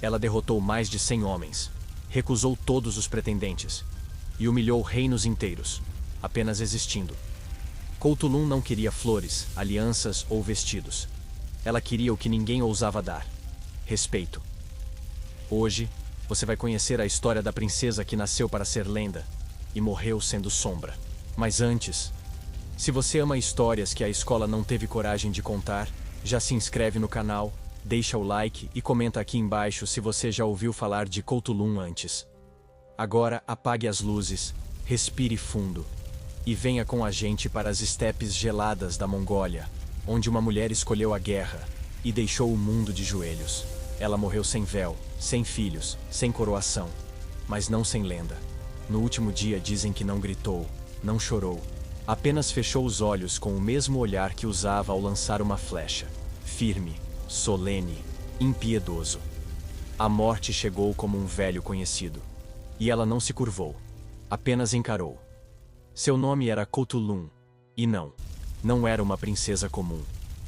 Ela derrotou mais de 100 homens, recusou todos os pretendentes e humilhou reinos inteiros, apenas existindo. Coutulun não queria flores, alianças ou vestidos. Ela queria o que ninguém ousava dar: respeito. Hoje, você vai conhecer a história da princesa que nasceu para ser lenda e morreu sendo sombra. Mas antes, se você ama histórias que a escola não teve coragem de contar, já se inscreve no canal, deixa o like e comenta aqui embaixo se você já ouviu falar de Coutulun antes. Agora apague as luzes, respire fundo e venha com a gente para as estepes geladas da Mongólia, onde uma mulher escolheu a guerra e deixou o mundo de joelhos. Ela morreu sem véu, sem filhos, sem coroação, mas não sem lenda. No último dia dizem que não gritou, não chorou, apenas fechou os olhos com o mesmo olhar que usava ao lançar uma flecha, firme, solene, impiedoso. A morte chegou como um velho conhecido, e ela não se curvou, apenas encarou. Seu nome era Coutulun, e não era uma princesa comum.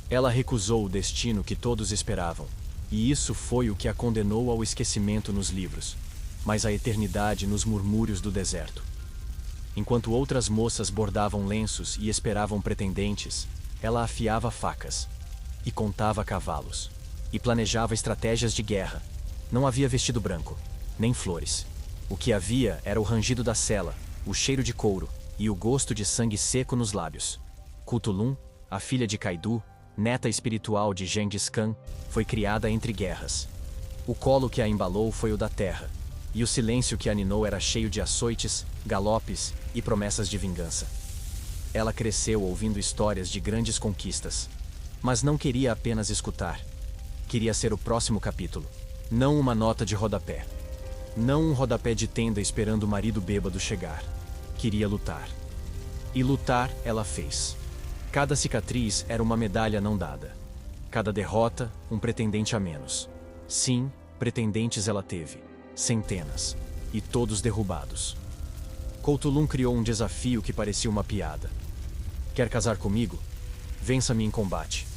Ela recusou o destino que todos esperavam, e isso foi o que a condenou ao esquecimento nos livros, mas à eternidade nos murmúrios do deserto. Enquanto outras moças bordavam lenços e esperavam pretendentes, ela afiava facas, e contava cavalos, e planejava estratégias de guerra. Não havia vestido branco, nem flores. O que havia era o rangido da sela, o cheiro de couro e o gosto de sangue seco nos lábios. Coutulun, a filha de Kaidu, neta espiritual de Gengis Khan, foi criada entre guerras. O colo que a embalou foi o da terra, e o silêncio que a ninou era cheio de açoites, galopes e promessas de vingança. Ela cresceu ouvindo histórias de grandes conquistas, mas não queria apenas escutar. Queria ser o próximo capítulo, não uma nota de rodapé. Não um rodapé de tenda esperando o marido bêbado chegar. Queria lutar. E lutar ela fez. Cada cicatriz era uma medalha não dada. Cada derrota, um pretendente a menos. Sim, pretendentes ela teve. Centenas. E todos derrubados. Coutulun criou um desafio que parecia uma piada. Quer casar comigo? Vença-me em combate.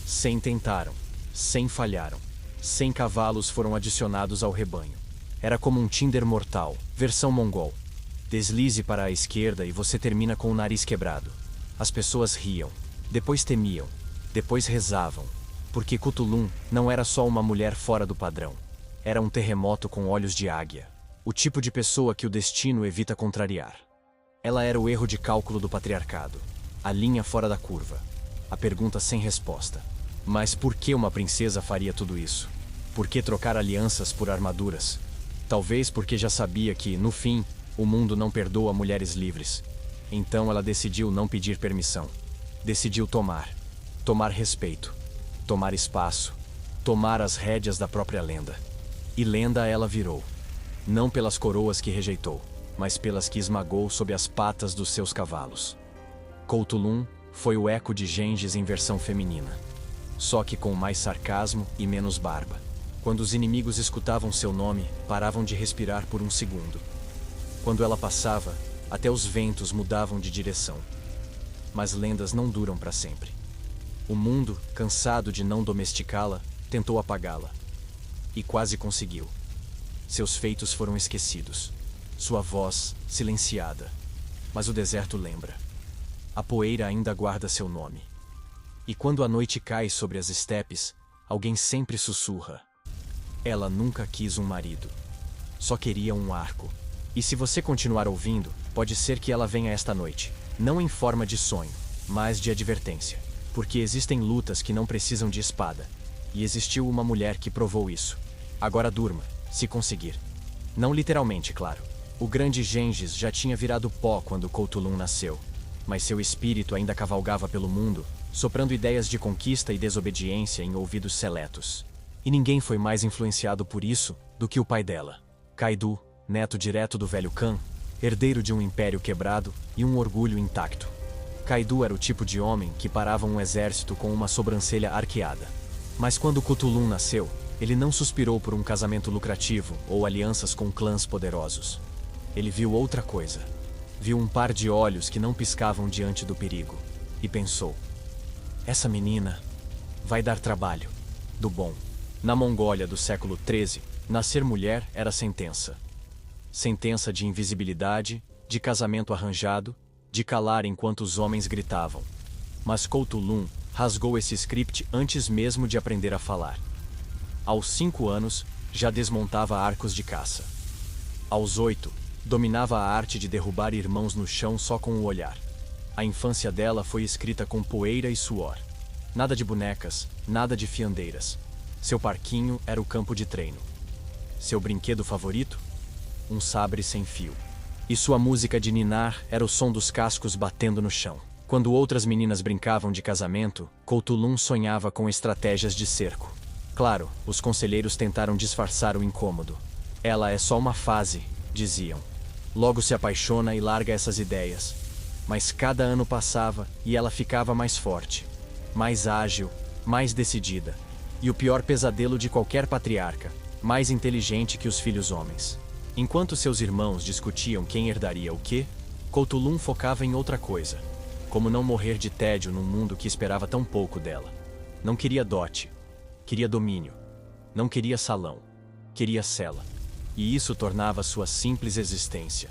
100 tentaram. 100 falharam. 100 cavalos foram adicionados ao rebanho. Era como um Tinder mortal, versão mongol. Deslize para a esquerda e você termina com o nariz quebrado. As pessoas riam, depois temiam, depois rezavam, porque Coutulun não era só uma mulher fora do padrão. Era um terremoto com olhos de águia, o tipo de pessoa que o destino evita contrariar. Ela era o erro de cálculo do patriarcado, a linha fora da curva, a pergunta sem resposta. Mas por que uma princesa faria tudo isso? Por que trocar alianças por armaduras? Talvez porque já sabia que, no fim, o mundo não perdoa mulheres livres. Então ela decidiu não pedir permissão. Decidiu tomar respeito, tomar espaço, tomar as rédeas da própria lenda. E lenda ela virou. Não pelas coroas que rejeitou, mas pelas que esmagou sob as patas dos seus cavalos. Coutulun foi o eco de Gengis em versão feminina, só que com mais sarcasmo e menos barba. Quando os inimigos escutavam seu nome, paravam de respirar por um segundo. Quando ela passava, até os ventos mudavam de direção. Mas lendas não duram para sempre. O mundo, cansado de não domesticá-la, tentou apagá-la. E quase conseguiu. Seus feitos foram esquecidos. Sua voz, silenciada. Mas o deserto lembra. A poeira ainda guarda seu nome. E quando a noite cai sobre as estepes, alguém sempre sussurra. Ela nunca quis um marido. Só queria um arco. E se você continuar ouvindo, pode ser que ela venha esta noite. Não em forma de sonho, mas de advertência. Porque existem lutas que não precisam de espada. E existiu uma mulher que provou isso. Agora durma, se conseguir. Não literalmente, claro. O grande Gengis já tinha virado pó quando Coutulun nasceu. Mas seu espírito ainda cavalgava pelo mundo, soprando ideias de conquista e desobediência em ouvidos seletos. E ninguém foi mais influenciado por isso do que o pai dela, Kaidu, neto direto do velho Khan, herdeiro de um império quebrado e um orgulho intacto. Kaidu era o tipo de homem que parava um exército com uma sobrancelha arqueada. Mas quando Coutulun nasceu, ele não suspirou por um casamento lucrativo ou alianças com clãs poderosos. Ele viu outra coisa. Viu um par de olhos que não piscavam diante do perigo. E pensou: essa menina vai dar trabalho, do bom. Na Mongólia do século XIII, nascer mulher era sentença. Sentença de invisibilidade, de casamento arranjado, de calar enquanto os homens gritavam. Mas Couto-Lung rasgou esse script antes mesmo de aprender a falar. Aos 5 anos, já desmontava arcos de caça. Aos 8, dominava a arte de derrubar irmãos no chão só com o olhar. A infância dela foi escrita com poeira e suor. Nada de bonecas, nada de fiandeiras. Seu parquinho era o campo de treino. Seu brinquedo favorito? Um sabre sem fio. E sua música de ninar era o som dos cascos batendo no chão. Quando outras meninas brincavam de casamento, Couto-Lung sonhava com estratégias de cerco. Claro, os conselheiros tentaram disfarçar o incômodo. Ela é só uma fase, diziam. Logo se apaixona e larga essas ideias. Mas cada ano passava e ela ficava mais forte, mais ágil, mais decidida. E o pior pesadelo de qualquer patriarca, mais inteligente que os filhos homens. Enquanto seus irmãos discutiam quem herdaria o quê, Couto-Lung focava em outra coisa. Como não morrer de tédio num mundo que esperava tão pouco dela. Não queria dote. Queria domínio. Não queria salão. Queria cela. E isso tornava sua simples existência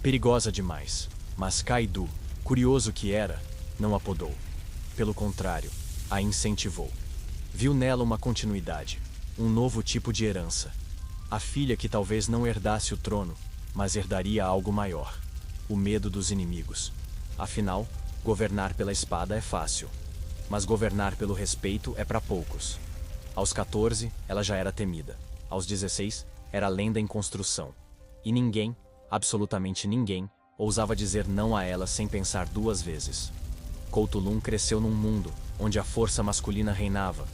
perigosa demais. Mas Kaidu, curioso que era, não a podou. Pelo contrário, a incentivou. Viu nela uma continuidade, um novo tipo de herança. A filha que talvez não herdasse o trono, mas herdaria algo maior. O medo dos inimigos. Afinal, governar pela espada é fácil. Mas governar pelo respeito é para poucos. Aos 14, ela já era temida. Aos 16, era lenda em construção. E ninguém, absolutamente ninguém, ousava dizer não a ela sem pensar 2 vezes. Couto-Lung cresceu num mundo onde a força masculina reinava,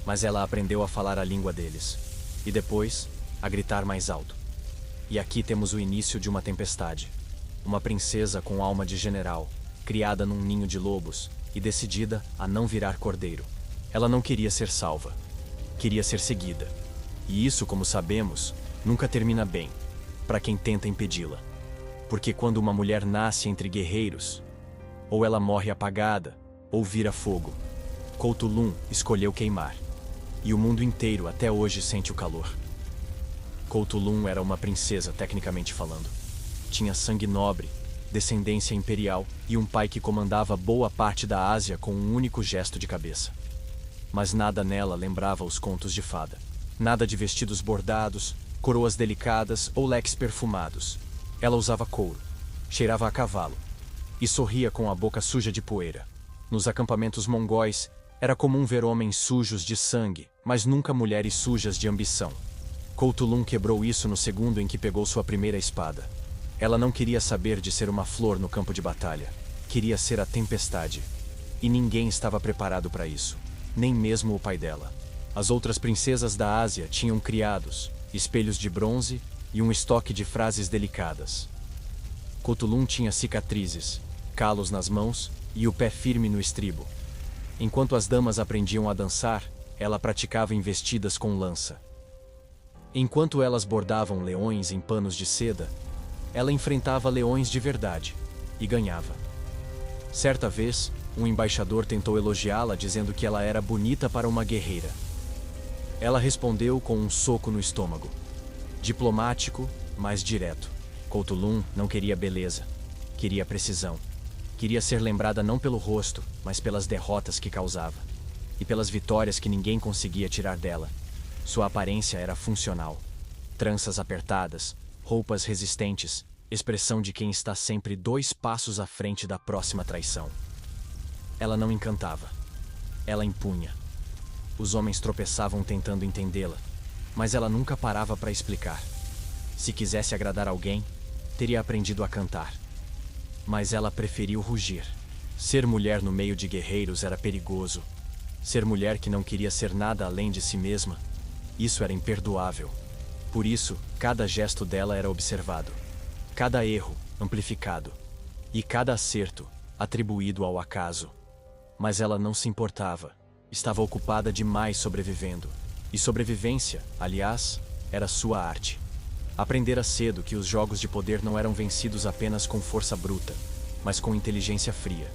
mas ela aprendeu a falar a língua deles. E depois, a gritar mais alto. E aqui temos o início de uma tempestade. Uma princesa com alma de general, criada num ninho de lobos e decidida a não virar cordeiro. Ela não queria ser salva. Queria ser seguida. E isso, como sabemos, nunca termina bem, para quem tenta impedi-la. Porque quando uma mulher nasce entre guerreiros, ou ela morre apagada, ou vira fogo. Couto-Lung escolheu queimar. E o mundo inteiro até hoje sente o calor. Couto-Lung era uma princesa, tecnicamente falando. Tinha sangue nobre, descendência imperial e um pai que comandava boa parte da Ásia com um único gesto de cabeça. Mas nada nela lembrava os contos de fada. Nada de vestidos bordados, coroas delicadas ou leques perfumados. Ela usava couro, cheirava a cavalo e sorria com a boca suja de poeira. Nos acampamentos mongóis, era comum ver homens sujos de sangue, mas nunca mulheres sujas de ambição. Couto-Lung quebrou isso no segundo em que pegou sua primeira espada. Ela não queria saber de ser uma flor no campo de batalha. Queria ser a tempestade. E ninguém estava preparado para isso, nem mesmo o pai dela. As outras princesas da Ásia tinham criados, espelhos de bronze e um estoque de frases delicadas. Couto-Lung tinha cicatrizes, calos nas mãos e o pé firme no estribo. Enquanto as damas aprendiam a dançar, ela praticava investidas com lança. Enquanto elas bordavam leões em panos de seda, ela enfrentava leões de verdade e ganhava. Certa vez, um embaixador tentou elogiá-la dizendo que ela era bonita para uma guerreira. Ela respondeu com um soco no estômago. Diplomático, mas direto. Couto-Lung não queria beleza, queria precisão. Queria ser lembrada não pelo rosto, mas pelas derrotas que causava. E pelas vitórias que ninguém conseguia tirar dela. Sua aparência era funcional. Tranças apertadas, roupas resistentes, expressão de quem está sempre 2 passos à frente da próxima traição. Ela não encantava. Ela impunha. Os homens tropeçavam tentando entendê-la, mas ela nunca parava para explicar. Se quisesse agradar alguém, teria aprendido a cantar. Mas ela preferiu rugir. Ser mulher no meio de guerreiros era perigoso. Ser mulher que não queria ser nada além de si mesma, isso era imperdoável. Por isso, cada gesto dela era observado. Cada erro, amplificado. E cada acerto, atribuído ao acaso. Mas ela não se importava. Estava ocupada demais sobrevivendo. E sobrevivência, aliás, era sua arte. Aprendera cedo que os jogos de poder não eram vencidos apenas com força bruta, mas com inteligência fria.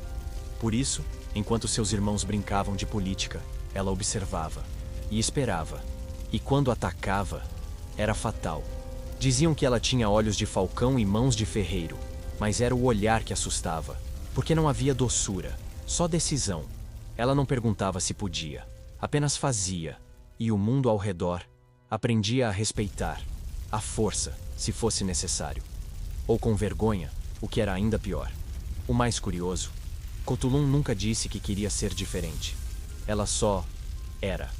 Por isso, enquanto seus irmãos brincavam de política, ela observava e esperava. E quando atacava, era fatal. Diziam que ela tinha olhos de falcão e mãos de ferreiro, mas era o olhar que assustava, porque não havia doçura, só decisão. Ela não perguntava se podia, apenas fazia, e o mundo ao redor aprendia a respeitar a força, se fosse necessário. Ou com vergonha, o que era ainda pior. O mais curioso, Cthulhu nunca disse que queria ser diferente. Ela só era.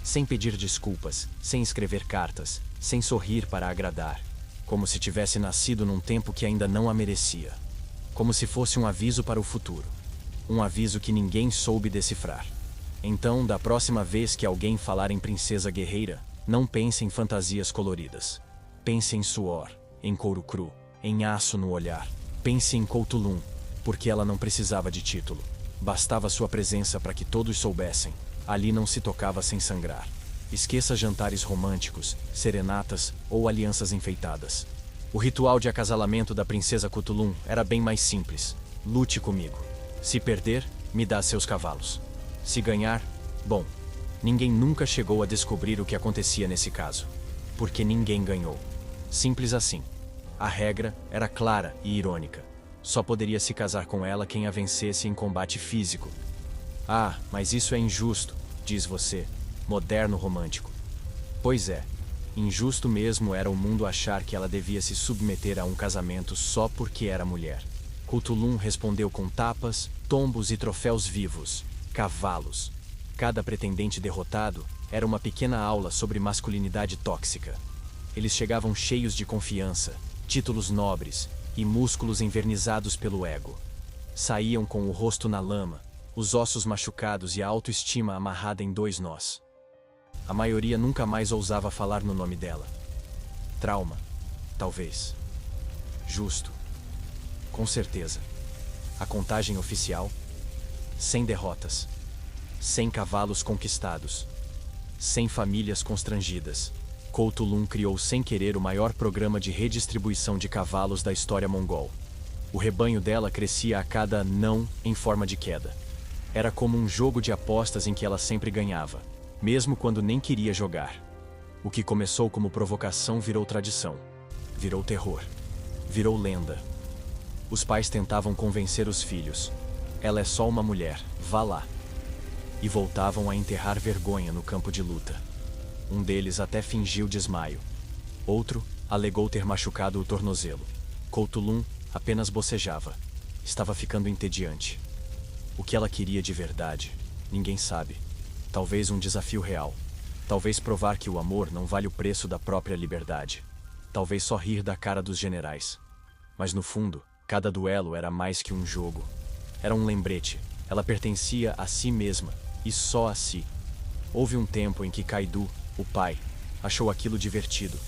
Sem pedir desculpas, sem escrever cartas, sem sorrir para agradar. Como se tivesse nascido num tempo que ainda não a merecia. Como se fosse um aviso para o futuro. Um aviso que ninguém soube decifrar. Então, da próxima vez que alguém falar em princesa guerreira, não pense em fantasias coloridas. Pense em suor, em couro cru, em aço no olhar. Pense em Cthulhu, porque ela não precisava de título. Bastava sua presença para que todos soubessem. Ali não se tocava sem sangrar. Esqueça jantares românticos, serenatas ou alianças enfeitadas. O ritual de acasalamento da princesa Cthulhu era bem mais simples. Lute comigo. Se perder, me dá seus cavalos. Se ganhar, bom, ninguém nunca chegou a descobrir o que acontecia nesse caso. Porque ninguém ganhou. Simples assim. A regra era clara e irônica. Só poderia se casar com ela quem a vencesse em combate físico. Ah, mas isso é injusto, diz você, moderno romântico. Pois é, injusto mesmo era o mundo achar que ela devia se submeter a um casamento só porque era mulher. Cthulhu respondeu com tapas, tombos e troféus vivos, cavalos. Cada pretendente derrotado era uma pequena aula sobre masculinidade tóxica. Eles chegavam cheios de confiança, títulos nobres e músculos envernizados pelo ego. Saíam com o rosto na lama, os ossos machucados e a autoestima amarrada em 2 nós. A maioria nunca mais ousava falar no nome dela. Trauma, talvez. Justo. Com certeza. A contagem oficial: 100 derrotas, 100 cavalos conquistados, 100 famílias constrangidas. Cthulhu criou sem querer o maior programa de redistribuição de cavalos da história mongol. O rebanho dela crescia a cada não em forma de queda. Era como um jogo de apostas em que ela sempre ganhava, mesmo quando nem queria jogar. O que começou como provocação virou tradição, virou terror, virou lenda. Os pais tentavam convencer os filhos: ela é só uma mulher, vá lá. E voltavam a enterrar vergonha no campo de luta. Um deles até fingiu desmaio. Outro alegou ter machucado o tornozelo. Cthulhu apenas bocejava. Estava ficando entediante. O que ela queria de verdade, ninguém sabe. Talvez um desafio real. Talvez provar que o amor não vale o preço da própria liberdade. Talvez só rir da cara dos generais. Mas no fundo, cada duelo era mais que um jogo. Era um lembrete. Ela pertencia a si mesma, e só a si. Houve um tempo em que Kaidu, o pai, achou aquilo divertido.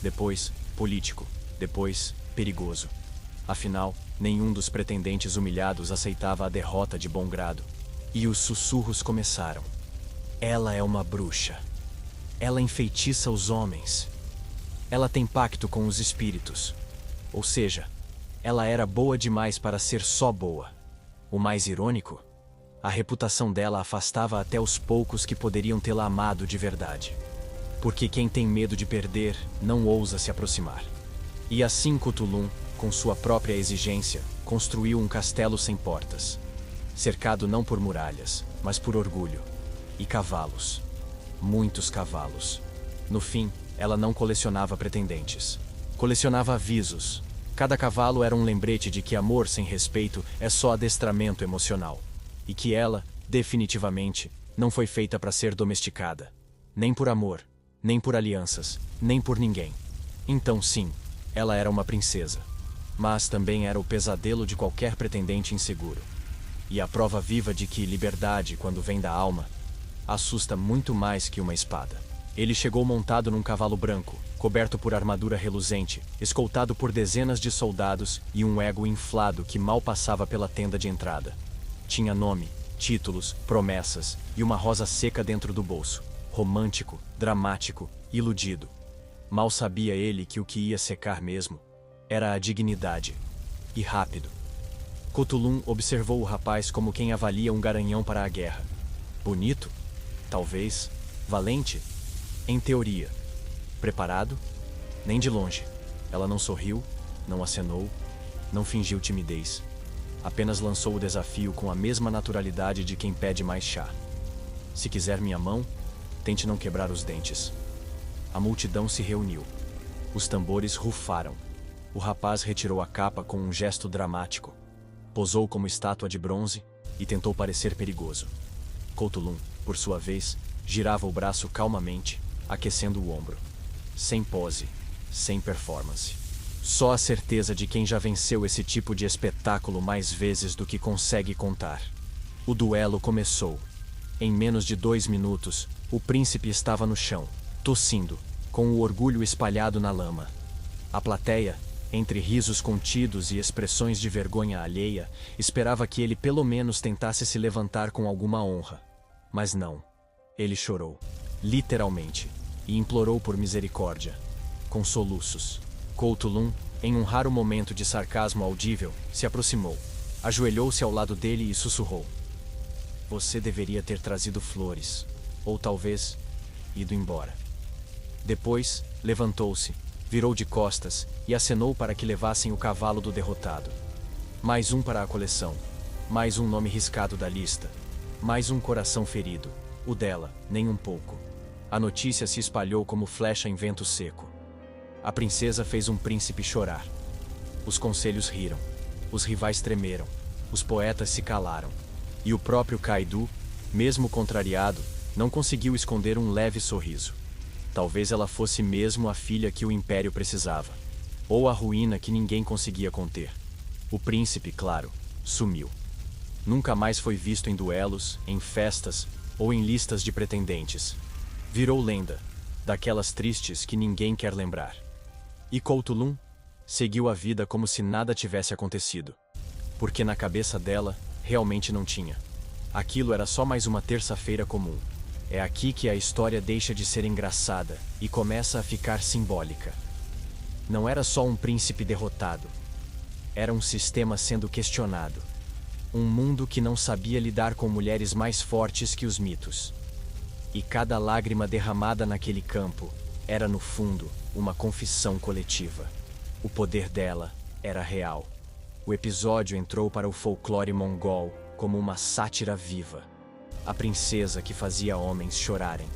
Depois, político. Depois, perigoso. Afinal, nenhum dos pretendentes humilhados aceitava a derrota de bom grado. E os sussurros começaram. Ela é uma bruxa. Ela enfeitiça os homens. Ela tem pacto com os espíritos. Ou seja, ela era boa demais para ser só boa. O mais irônico, a reputação dela afastava até os poucos que poderiam tê-la amado de verdade. Porque quem tem medo de perder não ousa se aproximar. E assim Cthulhu, com sua própria exigência, construiu um castelo sem portas. Cercado não por muralhas, mas por orgulho. E cavalos. Muitos cavalos. No fim, ela não colecionava pretendentes. Colecionava avisos. Cada cavalo era um lembrete de que amor sem respeito é só adestramento emocional. E que ela, definitivamente, não foi feita para ser domesticada. Nem por amor, nem por alianças, nem por ninguém. Então sim, ela era uma princesa. Mas também era o pesadelo de qualquer pretendente inseguro. E a prova viva de que liberdade, quando vem da alma, assusta muito mais que uma espada. Ele chegou montado num cavalo branco, coberto por armadura reluzente, escoltado por dezenas de soldados e um ego inflado que mal passava pela tenda de entrada. Tinha nome, títulos, promessas e uma rosa seca dentro do bolso. Romântico, dramático, iludido. Mal sabia ele que o que ia secar mesmo era a dignidade. E rápido. Cthulhu observou o rapaz como quem avalia um garanhão para a guerra. Bonito? Talvez. Valente? Em teoria. Preparado? Nem de longe. Ela não sorriu, não acenou, não fingiu timidez. Apenas lançou o desafio com a mesma naturalidade de quem pede mais chá. Se quiser minha mão, tente não quebrar os dentes. A multidão se reuniu. Os tambores rufaram. O rapaz retirou a capa com um gesto dramático. Posou como estátua de bronze e tentou parecer perigoso. Couto-Lum, por sua vez, girava o braço calmamente, aquecendo o ombro. Sem pose, sem performance. Só a certeza de quem já venceu esse tipo de espetáculo mais vezes do que consegue contar. O duelo começou. Em menos de 2 minutos, o príncipe estava no chão, tossindo, com o orgulho espalhado na lama. A plateia, entre risos contidos e expressões de vergonha alheia, esperava que ele pelo menos tentasse se levantar com alguma honra. Mas não. Ele chorou, literalmente, e implorou por misericórdia, com soluços. Couto-Lum, em um raro momento de sarcasmo audível, se aproximou, ajoelhou-se ao lado dele e sussurrou: "Você deveria ter trazido flores, ou talvez ido embora." Depois, levantou-se, virou de costas e acenou para que levassem o cavalo do derrotado. Mais um para a coleção, mais um nome riscado da lista, mais um coração ferido, o dela, nem um pouco. A notícia se espalhou como flecha em vento seco. A princesa fez um príncipe chorar. Os conselhos riram, os rivais tremeram, os poetas se calaram. E o próprio Kaido, mesmo contrariado, não conseguiu esconder um leve sorriso. Talvez ela fosse mesmo a filha que o império precisava, ou a ruína que ninguém conseguia conter. O príncipe, claro, sumiu. Nunca mais foi visto em duelos, em festas ou em listas de pretendentes. Virou lenda, daquelas tristes que ninguém quer lembrar. E Couto-Lum seguiu a vida como se nada tivesse acontecido. Porque na cabeça dela, realmente não tinha. Aquilo era só mais uma terça-feira comum. É aqui que a história deixa de ser engraçada e começa a ficar simbólica. Não era só um príncipe derrotado. Era um sistema sendo questionado. Um mundo que não sabia lidar com mulheres mais fortes que os mitos. E cada lágrima derramada naquele campo era, no fundo, uma confissão coletiva. O poder dela era real. O episódio entrou para o folclore mongol como uma sátira viva. A princesa que fazia homens chorarem.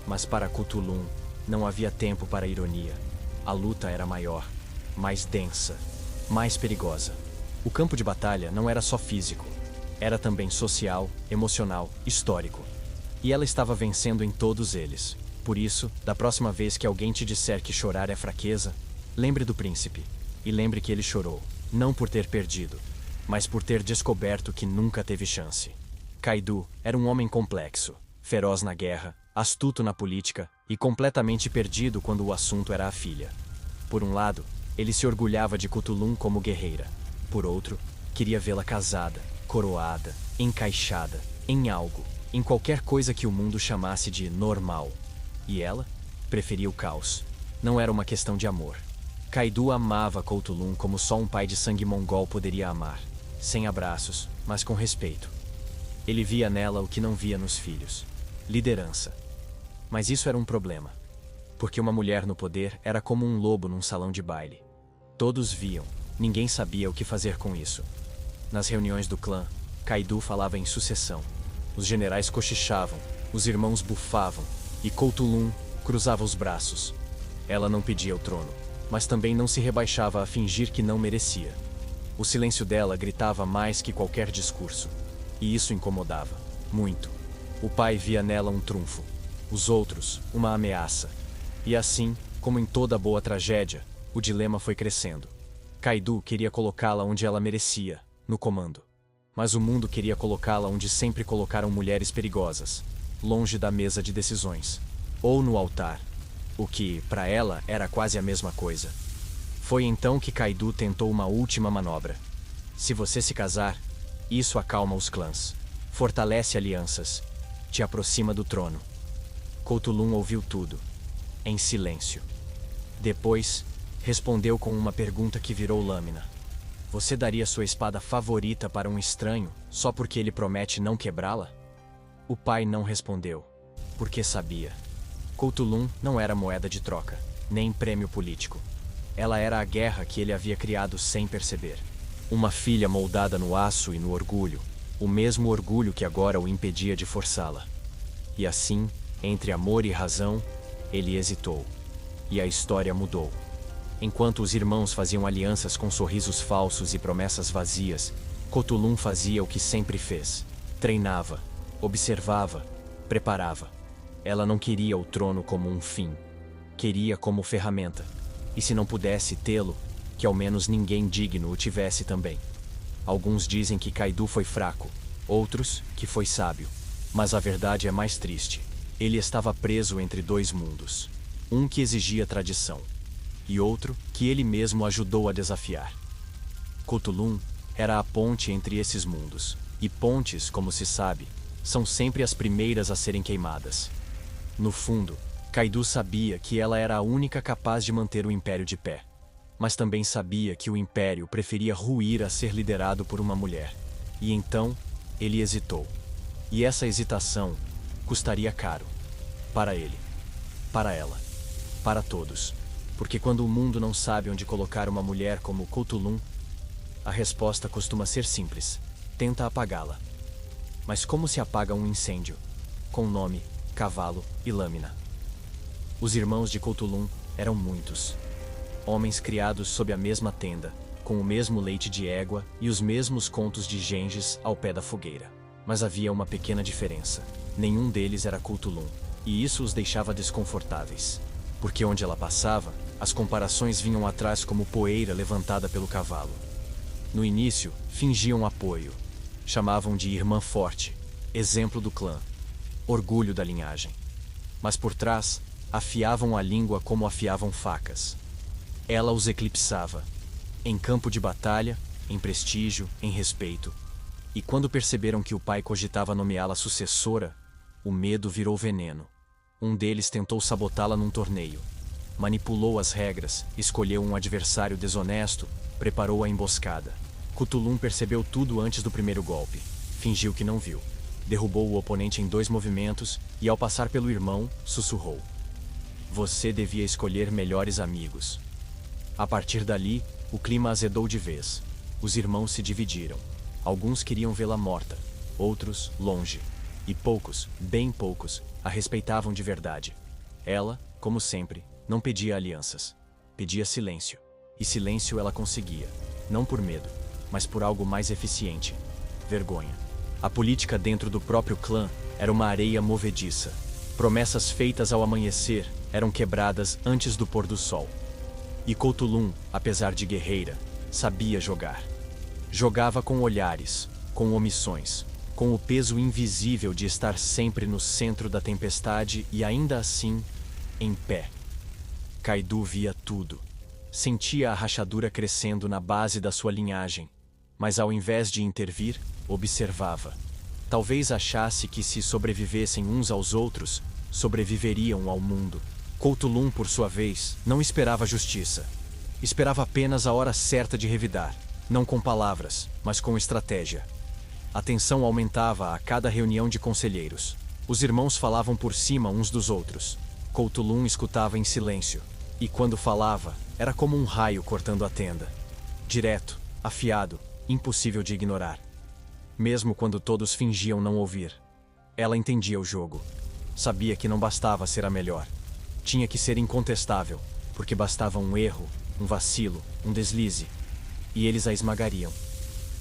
Mas para Couto-Lum não havia tempo para ironia. A luta era maior, mais densa, mais perigosa. O campo de batalha não era só físico. Era também social, emocional, histórico. E ela estava vencendo em todos eles. Por isso, da próxima vez que alguém te disser que chorar é fraqueza, lembre do príncipe. E lembre que ele chorou, não por ter perdido, mas por ter descoberto que nunca teve chance. Kaido era um homem complexo, feroz na guerra, astuto na política e completamente perdido quando o assunto era a filha. Por um lado, ele se orgulhava de Couto-Lum como guerreira. Por outro, queria vê-la casada, coroada, encaixada, em algo, em qualquer coisa que o mundo chamasse de normal. E ela preferia o caos. Não era uma questão de amor. Kaido amava Couto-Lum como só um pai de sangue mongol poderia amar. Sem abraços, mas com respeito. Ele via nela o que não via nos filhos. Liderança. Mas isso era um problema. Porque uma mulher no poder era como um lobo num salão de baile. Todos viam, ninguém sabia o que fazer com isso. Nas reuniões do clã, Kaido falava em sucessão. Os generais cochichavam, os irmãos bufavam, e Couto-Lum cruzava os braços. Ela não pedia o trono, mas também não se rebaixava a fingir que não merecia. O silêncio dela gritava mais que qualquer discurso. E isso incomodava, muito. O pai via nela um trunfo, os outros, uma ameaça. E assim, como em toda boa tragédia, o dilema foi crescendo. Kaido queria colocá-la onde ela merecia, no comando. Mas o mundo queria colocá-la onde sempre colocaram mulheres perigosas, longe da mesa de decisões. Ou no altar, o que, para ela, era quase a mesma coisa. Foi então que Kaido tentou uma última manobra. Se você se casar, isso acalma os clãs, fortalece alianças, te aproxima do trono. Couto-Lum ouviu tudo, em silêncio. Depois, respondeu com uma pergunta que virou lâmina. Você daria sua espada favorita para um estranho só porque ele promete não quebrá-la? O pai não respondeu, porque sabia. Kowtoolun não era moeda de troca, nem prêmio político. Ela era a guerra que ele havia criado sem perceber. Uma filha moldada no aço e no orgulho, o mesmo orgulho que agora o impedia de forçá-la. E assim, entre amor e razão, ele hesitou. E a história mudou. Enquanto os irmãos faziam alianças com sorrisos falsos e promessas vazias, Kowtoolun fazia o que sempre fez. Treinava, observava, preparava. Ela não queria o trono como um fim. Queria como ferramenta. E se não pudesse tê-lo, que ao menos ninguém digno o tivesse também. Alguns dizem que Kaido foi fraco, outros que foi sábio. Mas a verdade é mais triste. Ele estava preso entre dois mundos. Um que exigia tradição, e outro que ele mesmo ajudou a desafiar. Kowtoolun era a ponte entre esses mundos, e pontes, como se sabe, são sempre as primeiras a serem queimadas. No fundo, Kaido sabia que ela era a única capaz de manter o Império de pé. Mas também sabia que o Império preferia ruir a ser liderado por uma mulher. E então, ele hesitou. E essa hesitação custaria caro. Para ele. Para ela. Para todos. Porque quando o mundo não sabe onde colocar uma mulher como Kowtoolun, a resposta costuma ser simples. Tenta apagá-la. Mas como se apaga um incêndio? Com nome, cavalo e lâmina. Os irmãos de Kowtoolun eram muitos. Homens criados sob a mesma tenda, com o mesmo leite de égua e os mesmos contos de Genghis ao pé da fogueira. Mas havia uma pequena diferença. Nenhum deles era Kowtoolun, e isso os deixava desconfortáveis. Porque onde ela passava, as comparações vinham atrás como poeira levantada pelo cavalo. No início, fingiam apoio. Chamavam de irmã forte, exemplo do clã, orgulho da linhagem. Mas por trás, afiavam a língua como afiavam facas. Ela os eclipsava, em campo de batalha, em prestígio, em respeito. E quando perceberam que o pai cogitava nomeá-la sucessora, o medo virou veneno. Um deles tentou sabotá-la num torneio. Manipulou as regras, escolheu um adversário desonesto, preparou a emboscada. Kowtoolun percebeu tudo antes do primeiro golpe. Fingiu que não viu. Derrubou o oponente em 2 movimentos e, ao passar pelo irmão, sussurrou: "Você devia escolher melhores amigos." A partir dali, o clima azedou de vez. Os irmãos se dividiram. Alguns queriam vê-la morta, outros longe. E poucos, bem poucos, a respeitavam de verdade. Ela, como sempre, não pedia alianças. Pedia silêncio. E silêncio ela conseguia. Não por medo, mas por algo mais eficiente: vergonha. A política dentro do próprio clã era uma areia movediça. Promessas feitas ao amanhecer eram quebradas antes do pôr do sol. E Kowtoolun, apesar de guerreira, sabia jogar. Jogava com olhares, com omissões, com o peso invisível de estar sempre no centro da tempestade e ainda assim, em pé. Kaido via tudo. Sentia a rachadura crescendo na base da sua linhagem, mas ao invés de intervir, observava. Talvez achasse que se sobrevivessem uns aos outros, sobreviveriam ao mundo. Kowtoolun, por sua vez, não esperava justiça. Esperava apenas a hora certa de revidar, não com palavras, mas com estratégia. A tensão aumentava a cada reunião de conselheiros. Os irmãos falavam por cima uns dos outros. Kowtoolun escutava em silêncio, e quando falava, era como um raio cortando a tenda. Direto, afiado, impossível de ignorar. Mesmo quando todos fingiam não ouvir. Ela entendia o jogo. Sabia que não bastava ser a melhor. Tinha que ser incontestável, porque bastava um erro, um vacilo, um deslize, e eles a esmagariam.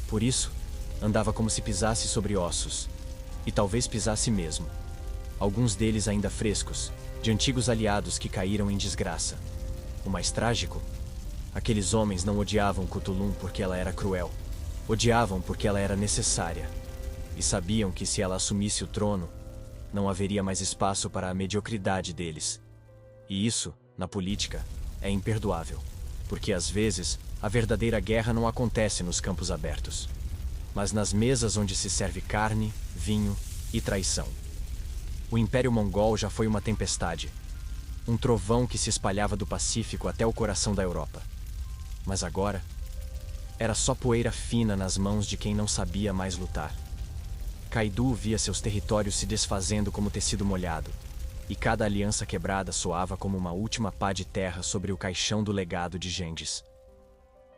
Por isso, andava como se pisasse sobre ossos, e talvez pisasse mesmo. Alguns deles ainda frescos, de antigos aliados que caíram em desgraça. O mais trágico? Aqueles homens não odiavam Kowtoolun porque ela era cruel. Odiavam porque ela era necessária. E sabiam que se ela assumisse o trono, não haveria mais espaço para a mediocridade deles. E isso, na política, é imperdoável. Porque às vezes, a verdadeira guerra não acontece nos campos abertos, mas nas mesas onde se serve carne, vinho e traição. O Império Mongol já foi uma tempestade. Um trovão que se espalhava do Pacífico até o coração da Europa. Mas agora, era só poeira fina nas mãos de quem não sabia mais lutar. Kaido via seus territórios se desfazendo como tecido molhado. e cada aliança quebrada soava como uma última pá de terra sobre o caixão do legado de Gengis.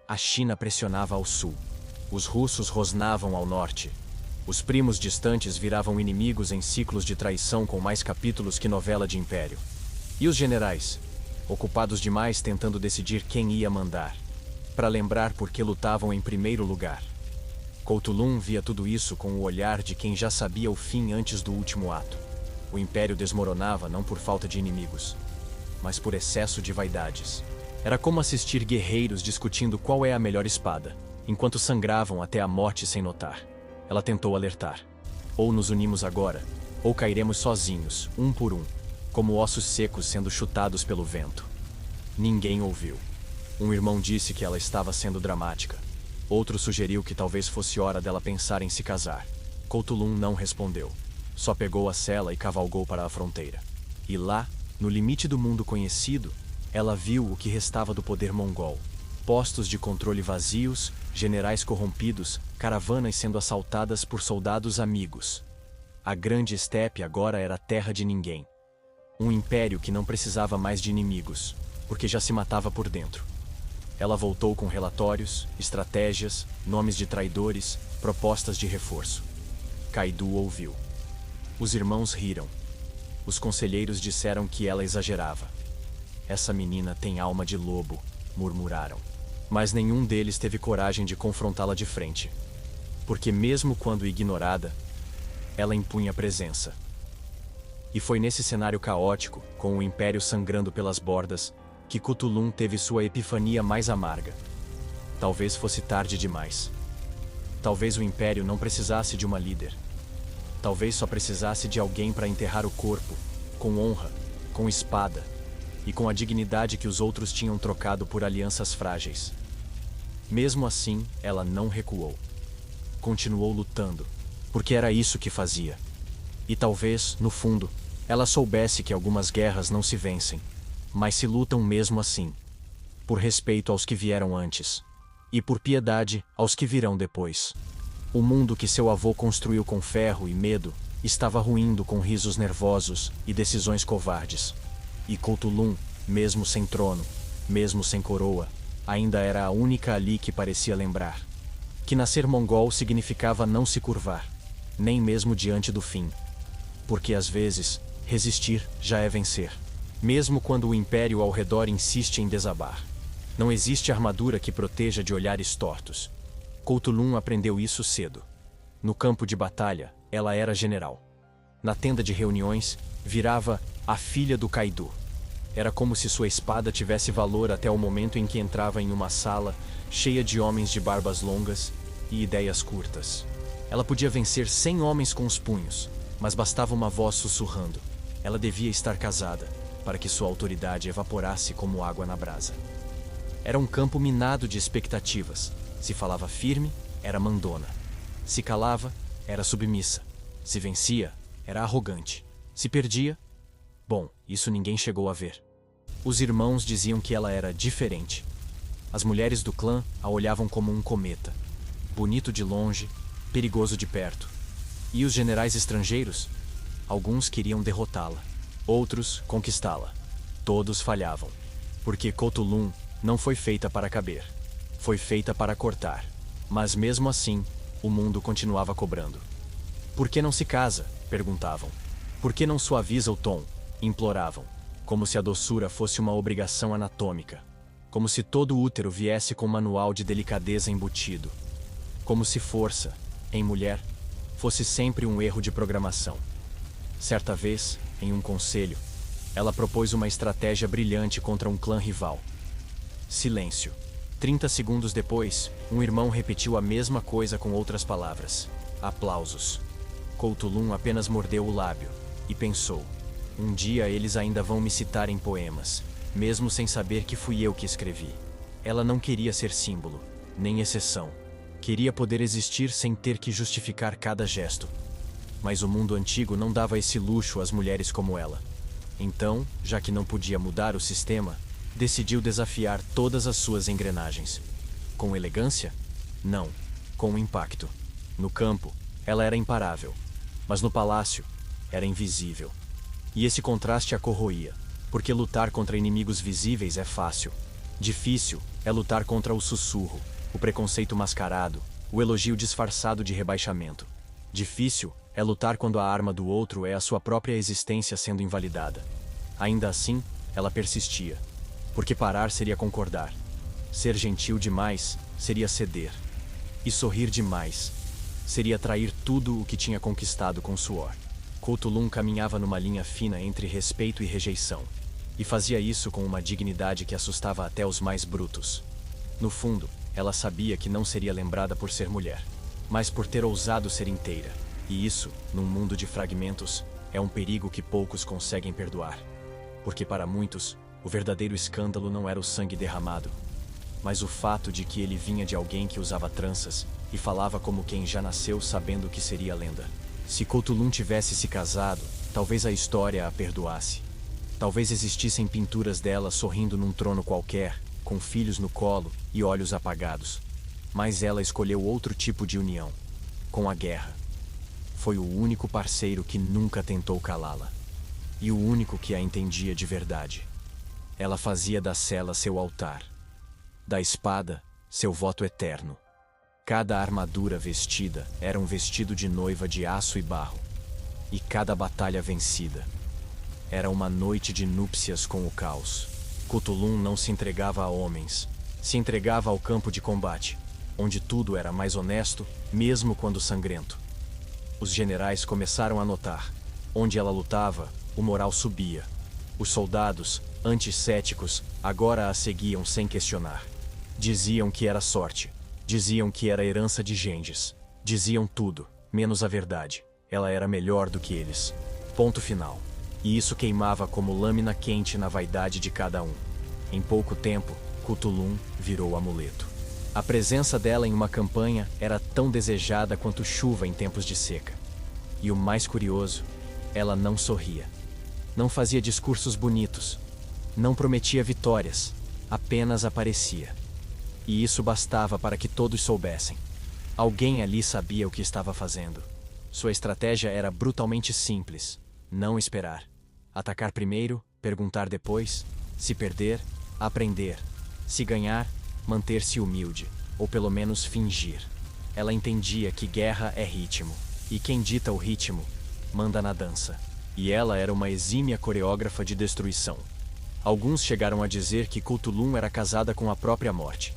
A China pressionava ao sul, os russos rosnavam ao norte. Os primos distantes viravam inimigos em ciclos de traição com mais capítulos que novela de império. E os generais, ocupados demais tentando decidir quem ia mandar, para lembrar por que lutavam em primeiro lugar. Couto-Lum via tudo isso com o olhar de quem já sabia o fim antes do último ato. O império desmoronava não por falta de inimigos, mas por excesso de vaidades. Era como assistir guerreiros discutindo qual é a melhor espada, enquanto sangravam até a morte sem notar. Ela tentou alertar. Ou nos unimos agora, ou cairemos sozinhos, um por um, como ossos secos sendo chutados pelo vento. Ninguém ouviu. Um irmão disse que ela estava sendo dramática. Outro sugeriu que talvez fosse hora dela pensar em se casar. Couto-Lum não respondeu. Só pegou a sela e cavalgou para a fronteira. E lá, no limite do mundo conhecido, ela viu o que restava do poder mongol. Postos de controle vazios, generais corrompidos, caravanas sendo assaltadas por soldados amigos. A grande estepe agora era terra de ninguém. Um império que não precisava mais de inimigos, porque já se matava por dentro. Ela voltou com relatórios, estratégias, nomes de traidores, propostas de reforço. Kaidu ouviu. Os irmãos riram. Os conselheiros disseram que ela exagerava. Essa menina tem alma de lobo, murmuraram. Mas nenhum deles teve coragem de confrontá-la de frente. Porque mesmo quando ignorada, ela impunha presença. E foi nesse cenário caótico, com o império sangrando pelas bordas, que Couto-Lum teve sua epifania mais amarga. Talvez fosse tarde demais. Talvez o império não precisasse de uma líder. Talvez só precisasse de alguém para enterrar o corpo, com honra, com espada, e com a dignidade que os outros tinham trocado por alianças frágeis. Mesmo assim, ela não recuou. Continuou lutando, porque era isso que fazia. E talvez, no fundo, ela soubesse que algumas guerras não se vencem, mas se lutam mesmo assim, por respeito aos que vieram antes, e por piedade aos que virão depois. O mundo que seu avô construiu com ferro e medo estava ruindo com risos nervosos e decisões covardes. E Couto-Lum, mesmo sem trono, mesmo sem coroa, ainda era a única ali que parecia lembrar que nascer mongol significava não se curvar, nem mesmo diante do fim. Porque às vezes, resistir já é vencer, mesmo quando o império ao redor insiste em desabar. Não existe armadura que proteja de olhares tortos. Couto-Lum aprendeu isso cedo. No campo de batalha, ela era general. Na tenda de reuniões, virava a filha do Kaidu. Era como se sua espada tivesse valor até o momento em que entrava em uma sala cheia de homens de barbas longas e ideias curtas. Ela podia vencer 100 homens com os punhos, mas bastava uma voz sussurrando. Ela devia estar casada, para que sua autoridade evaporasse como água na brasa. Era um campo minado de expectativas. Se falava firme, era mandona. Se calava, era submissa. Se vencia, era arrogante. Se perdia, bom, isso ninguém chegou a ver. Os irmãos diziam que ela era diferente. As mulheres do clã a olhavam como um cometa. Bonito de longe, perigoso de perto. E os generais estrangeiros? Alguns queriam derrotá-la. Outros, conquistá-la. Todos falhavam. Porque Couto-Lum não foi feita para caber. Foi feita para cortar. Mas mesmo assim, o mundo continuava cobrando. Por que não se casa? Perguntavam. Por que não suaviza o tom? Imploravam. Como se a doçura fosse uma obrigação anatômica. Como se todo útero viesse com manual de delicadeza embutido. Como se força, em mulher, fosse sempre um erro de programação. Certa vez, em um conselho, ela propôs uma estratégia brilhante contra um clã rival. Silêncio. 30 segundos depois, um irmão repetiu a mesma coisa com outras palavras. Aplausos. Couto-Lum apenas mordeu o lábio e pensou: um dia eles ainda vão me citar em poemas, mesmo sem saber que fui eu que escrevi. Ela não queria ser símbolo, nem exceção. Queria poder existir sem ter que justificar cada gesto. Mas o mundo antigo não dava esse luxo às mulheres como ela. Então, já que não podia mudar o sistema, decidiu desafiar todas as suas engrenagens. Com elegância? Não. Com impacto. No campo, ela era imparável. Mas no palácio, era invisível. E esse contraste a corroía, porque lutar contra inimigos visíveis é fácil. Difícil é lutar contra o sussurro, o preconceito mascarado, o elogio disfarçado de rebaixamento. Difícil é lutar quando a arma do outro é a sua própria existência sendo invalidada. Ainda assim, ela persistia, porque parar seria concordar. Ser gentil demais seria ceder. E sorrir demais seria trair tudo o que tinha conquistado com suor. Couto caminhava numa linha fina entre respeito e rejeição, e fazia isso com uma dignidade que assustava até os mais brutos. No fundo, ela sabia que não seria lembrada por ser mulher, mas por ter ousado ser inteira, e isso, num mundo de fragmentos, é um perigo que poucos conseguem perdoar. Porque para muitos, o verdadeiro escândalo não era o sangue derramado, mas o fato de que ele vinha de alguém que usava tranças e falava como quem já nasceu sabendo que seria lenda. Se Couto tivesse se casado, talvez a história a perdoasse. Talvez existissem pinturas dela sorrindo num trono qualquer, com filhos no colo e olhos apagados. Mas ela escolheu outro tipo de união, com a guerra. Foi o único parceiro que nunca tentou calá-la. E o único que a entendia de verdade. Ela fazia da sela seu altar. Da espada, seu voto eterno. Cada armadura vestida era um vestido de noiva de aço e barro. E cada batalha vencida era uma noite de núpcias com o caos. Cthulhu não se entregava a homens, se entregava ao campo de combate, onde tudo era mais honesto, mesmo quando sangrento. Os generais começaram a notar, onde ela lutava, o moral subia. Os soldados, anticéticos, agora a seguiam sem questionar. Diziam que era sorte. Diziam que era herança de Gengis. Diziam tudo, menos a verdade. Ela era melhor do que eles. Ponto final. E isso queimava como lâmina quente na vaidade de cada um. Em pouco tempo, Cthulhu virou amuleto. A presença dela em uma campanha era tão desejada quanto chuva em tempos de seca. E o mais curioso, ela não sorria. Não fazia discursos bonitos. Não prometia vitórias. Apenas aparecia. E isso bastava para que todos soubessem. Alguém ali sabia o que estava fazendo. Sua estratégia era brutalmente simples. Não esperar. Atacar primeiro, perguntar depois. Se perder, aprender. Se ganhar, manter-se humilde. Ou pelo menos fingir. Ela entendia que guerra é ritmo. E quem dita o ritmo, manda na dança. E ela era uma exímia coreógrafa de destruição. Alguns chegaram a dizer que Cthulhu era casada com a própria morte.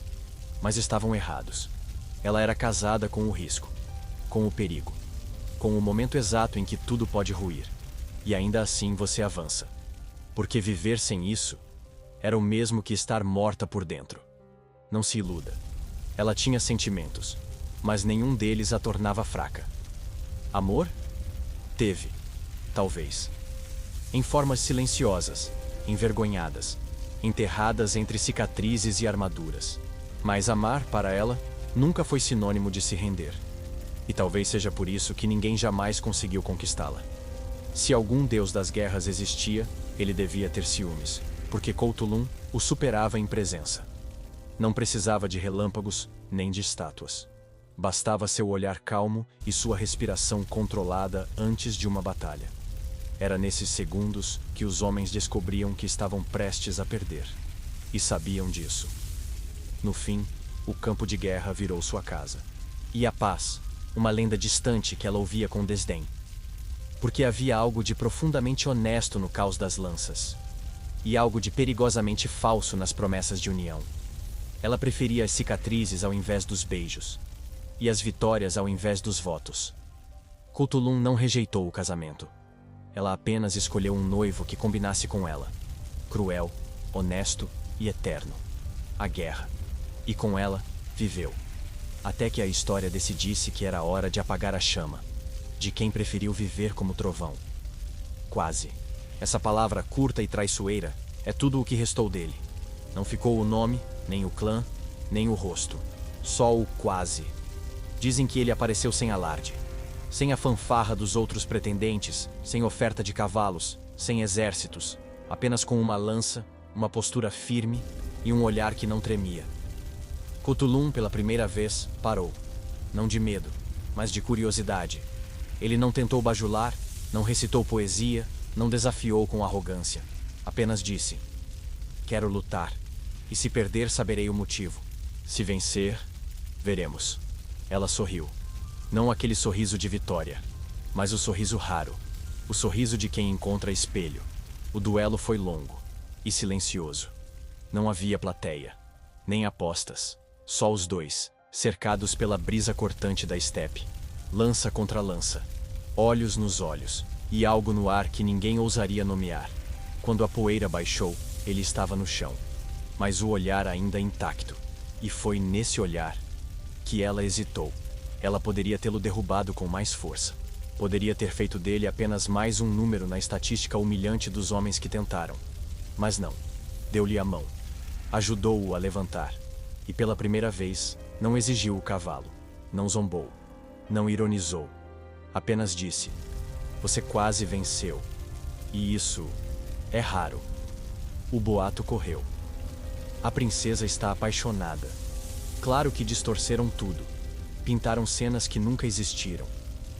Mas estavam errados. Ela era casada com o risco, com o perigo, com o momento exato em que tudo pode ruir. E ainda assim você avança. Porque viver sem isso era o mesmo que estar morta por dentro. Não se iluda. Ela tinha sentimentos, mas nenhum deles a tornava fraca. Amor? Teve, talvez. Em formas silenciosas, envergonhadas, enterradas entre cicatrizes e armaduras. Mas amar, para ela, nunca foi sinônimo de se render. E talvez seja por isso que ninguém jamais conseguiu conquistá-la. Se algum deus das guerras existia, ele devia ter ciúmes, porque Cthulhu o superava em presença. Não precisava de relâmpagos, nem de estátuas. Bastava seu olhar calmo e sua respiração controlada antes de uma batalha. Era nesses segundos que os homens descobriam que estavam prestes a perder. E sabiam disso. No fim, o campo de guerra virou sua casa. E a paz, uma lenda distante que ela ouvia com desdém. Porque havia algo de profundamente honesto no caos das lanças. E algo de perigosamente falso nas promessas de união. Ela preferia as cicatrizes ao invés dos beijos. E as vitórias ao invés dos votos. Cthulhu não rejeitou o casamento. Ela apenas escolheu um noivo que combinasse com ela. Cruel, honesto e eterno. A guerra. E com ela, viveu. Até que a história decidisse que era hora de apagar a chama. De quem preferiu viver como trovão. Quase. Essa palavra curta e traiçoeira é tudo o que restou dele. Não ficou o nome, nem o clã, nem o rosto. Só o quase. Dizem que ele apareceu sem alarde. Sem a fanfarra dos outros pretendentes, sem oferta de cavalos, sem exércitos. Apenas com uma lança, uma postura firme e um olhar que não tremia. Cthulhu, pela primeira vez, parou. Não de medo, mas de curiosidade. Ele não tentou bajular, não recitou poesia, Não desafiou com arrogância. Apenas disse: quero lutar. E se perder, saberei o motivo. Se vencer, veremos. Ela sorriu. Não aquele sorriso de vitória, mas o sorriso raro. O sorriso de quem encontra espelho. O duelo foi longo e silencioso. Não havia plateia, nem apostas. Só os dois, cercados pela brisa cortante da estepe. Lança contra lança. Olhos nos olhos. E algo no ar que ninguém ousaria nomear. Quando a poeira baixou, ele estava no chão. Mas o olhar ainda intacto. E foi nesse olhar que ela hesitou. Ela poderia tê-lo derrubado com mais força. Poderia ter feito dele apenas mais um número na estatística humilhante dos homens que tentaram. Mas não. Deu-lhe a mão. Ajudou-o a levantar. E pela primeira vez, não exigiu o cavalo. Não zombou. Não ironizou. Apenas disse: você quase venceu. E isso é raro. O boato correu. A princesa está apaixonada. Claro que distorceram tudo. Pintaram cenas que nunca existiram.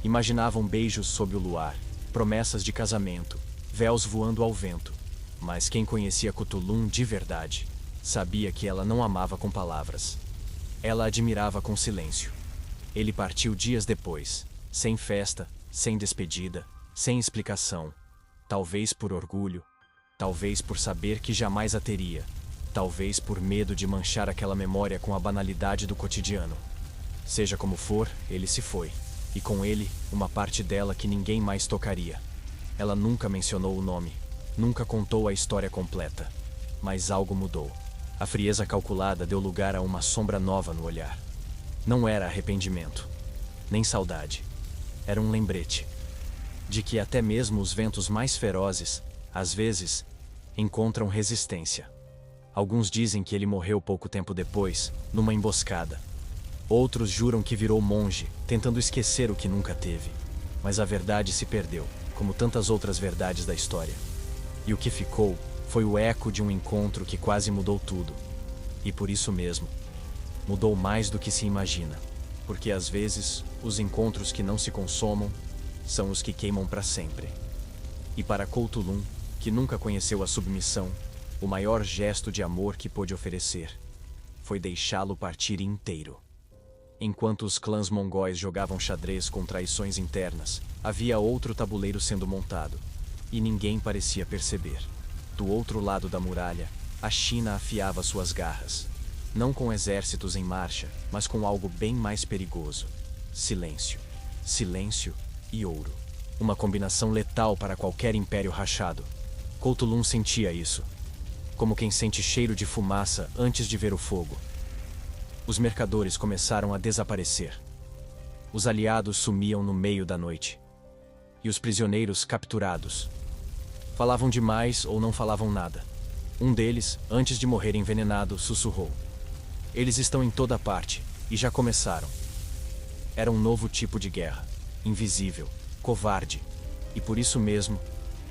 Imaginavam beijos sob o luar, promessas de casamento, véus voando ao vento. Mas quem conhecia Cthulhu de verdade, sabia que ela não amava com palavras. Ela admirava com silêncio. Ele partiu dias depois, sem festa, sem despedida, sem explicação. Talvez por orgulho, talvez por saber que jamais a teria, talvez por medo de manchar aquela memória com a banalidade do cotidiano. Seja como for, ele se foi. E com ele, uma parte dela que ninguém mais tocaria. Ela nunca mencionou o nome, nunca contou a história completa. Mas algo mudou. A frieza calculada deu lugar a uma sombra nova no olhar. Não era arrependimento, nem saudade. Era um lembrete de que até mesmo os ventos mais ferozes, às vezes, encontram resistência. Alguns dizem que ele morreu pouco tempo depois, numa emboscada. Outros juram que virou monge, tentando esquecer o que nunca teve. Mas a verdade se perdeu, como tantas outras verdades da história. E o que ficou foi o eco de um encontro que quase mudou tudo. E por isso mesmo, mudou mais do que se imagina. Porque às vezes, os encontros que não se consomam são os que queimam para sempre. E para Cthulhu, que nunca conheceu a submissão, o maior gesto de amor que pôde oferecer foi deixá-lo partir inteiro. Enquanto os clãs mongóis jogavam xadrez com traições internas, havia outro tabuleiro sendo montado, e ninguém parecia perceber. Do outro lado da muralha, a China afiava suas garras, não com exércitos em marcha, mas com algo bem mais perigoso: silêncio. Silêncio e ouro. Uma combinação letal para qualquer império rachado. Cthulhu sentia isso, como quem sente cheiro de fumaça antes de ver o fogo. Os mercadores começaram a desaparecer. Os aliados sumiam no meio da noite. E os prisioneiros capturados. Falavam demais ou não falavam nada. Um deles, antes de morrer envenenado, sussurrou: eles estão em toda parte, e já começaram. Era um novo tipo de guerra, invisível, covarde, e por isso mesmo,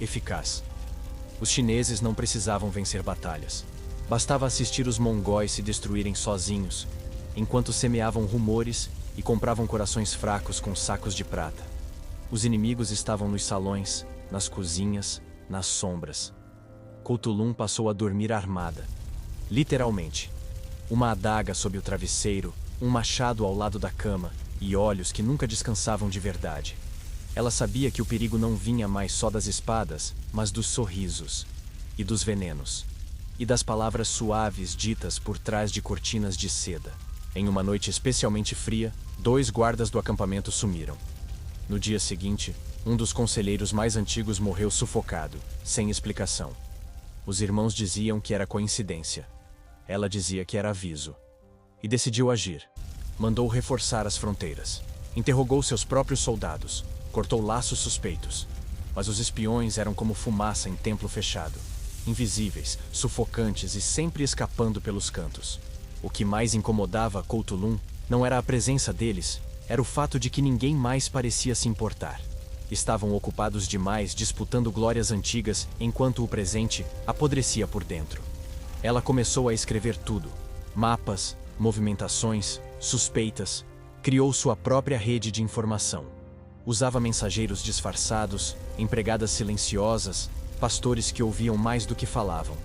eficaz. Os chineses não precisavam vencer batalhas. Bastava assistir os mongóis se destruírem sozinhos, enquanto semeavam rumores e compravam corações fracos com sacos de prata. Os inimigos estavam nos salões, nas cozinhas, nas sombras. Cthulhu passou a dormir armada. Literalmente. Uma adaga sob o travesseiro, um machado ao lado da cama e olhos que nunca descansavam de verdade. Ela sabia que o perigo não vinha mais só das espadas, mas dos sorrisos e dos venenos e das palavras suaves ditas por trás de cortinas de seda. Em uma noite especialmente fria, 2 guardas do acampamento sumiram. No dia seguinte, um dos conselheiros mais antigos morreu sufocado, sem explicação. Os irmãos diziam que era coincidência. Ela dizia que era aviso. E decidiu agir. Mandou reforçar as fronteiras. Interrogou seus próprios soldados. Cortou laços suspeitos. Mas os espiões eram como fumaça em templo fechado. Invisíveis, sufocantes e sempre escapando pelos cantos. O que mais incomodava Cthulhu não era a presença deles, era o fato de que ninguém mais parecia se importar. Estavam ocupados demais disputando glórias antigas, enquanto o presente apodrecia por dentro. Ela começou a escrever tudo: mapas, movimentações, suspeitas. Criou sua própria rede de informação. Usava mensageiros disfarçados, empregadas silenciosas, pastores que ouviam mais do que falavam.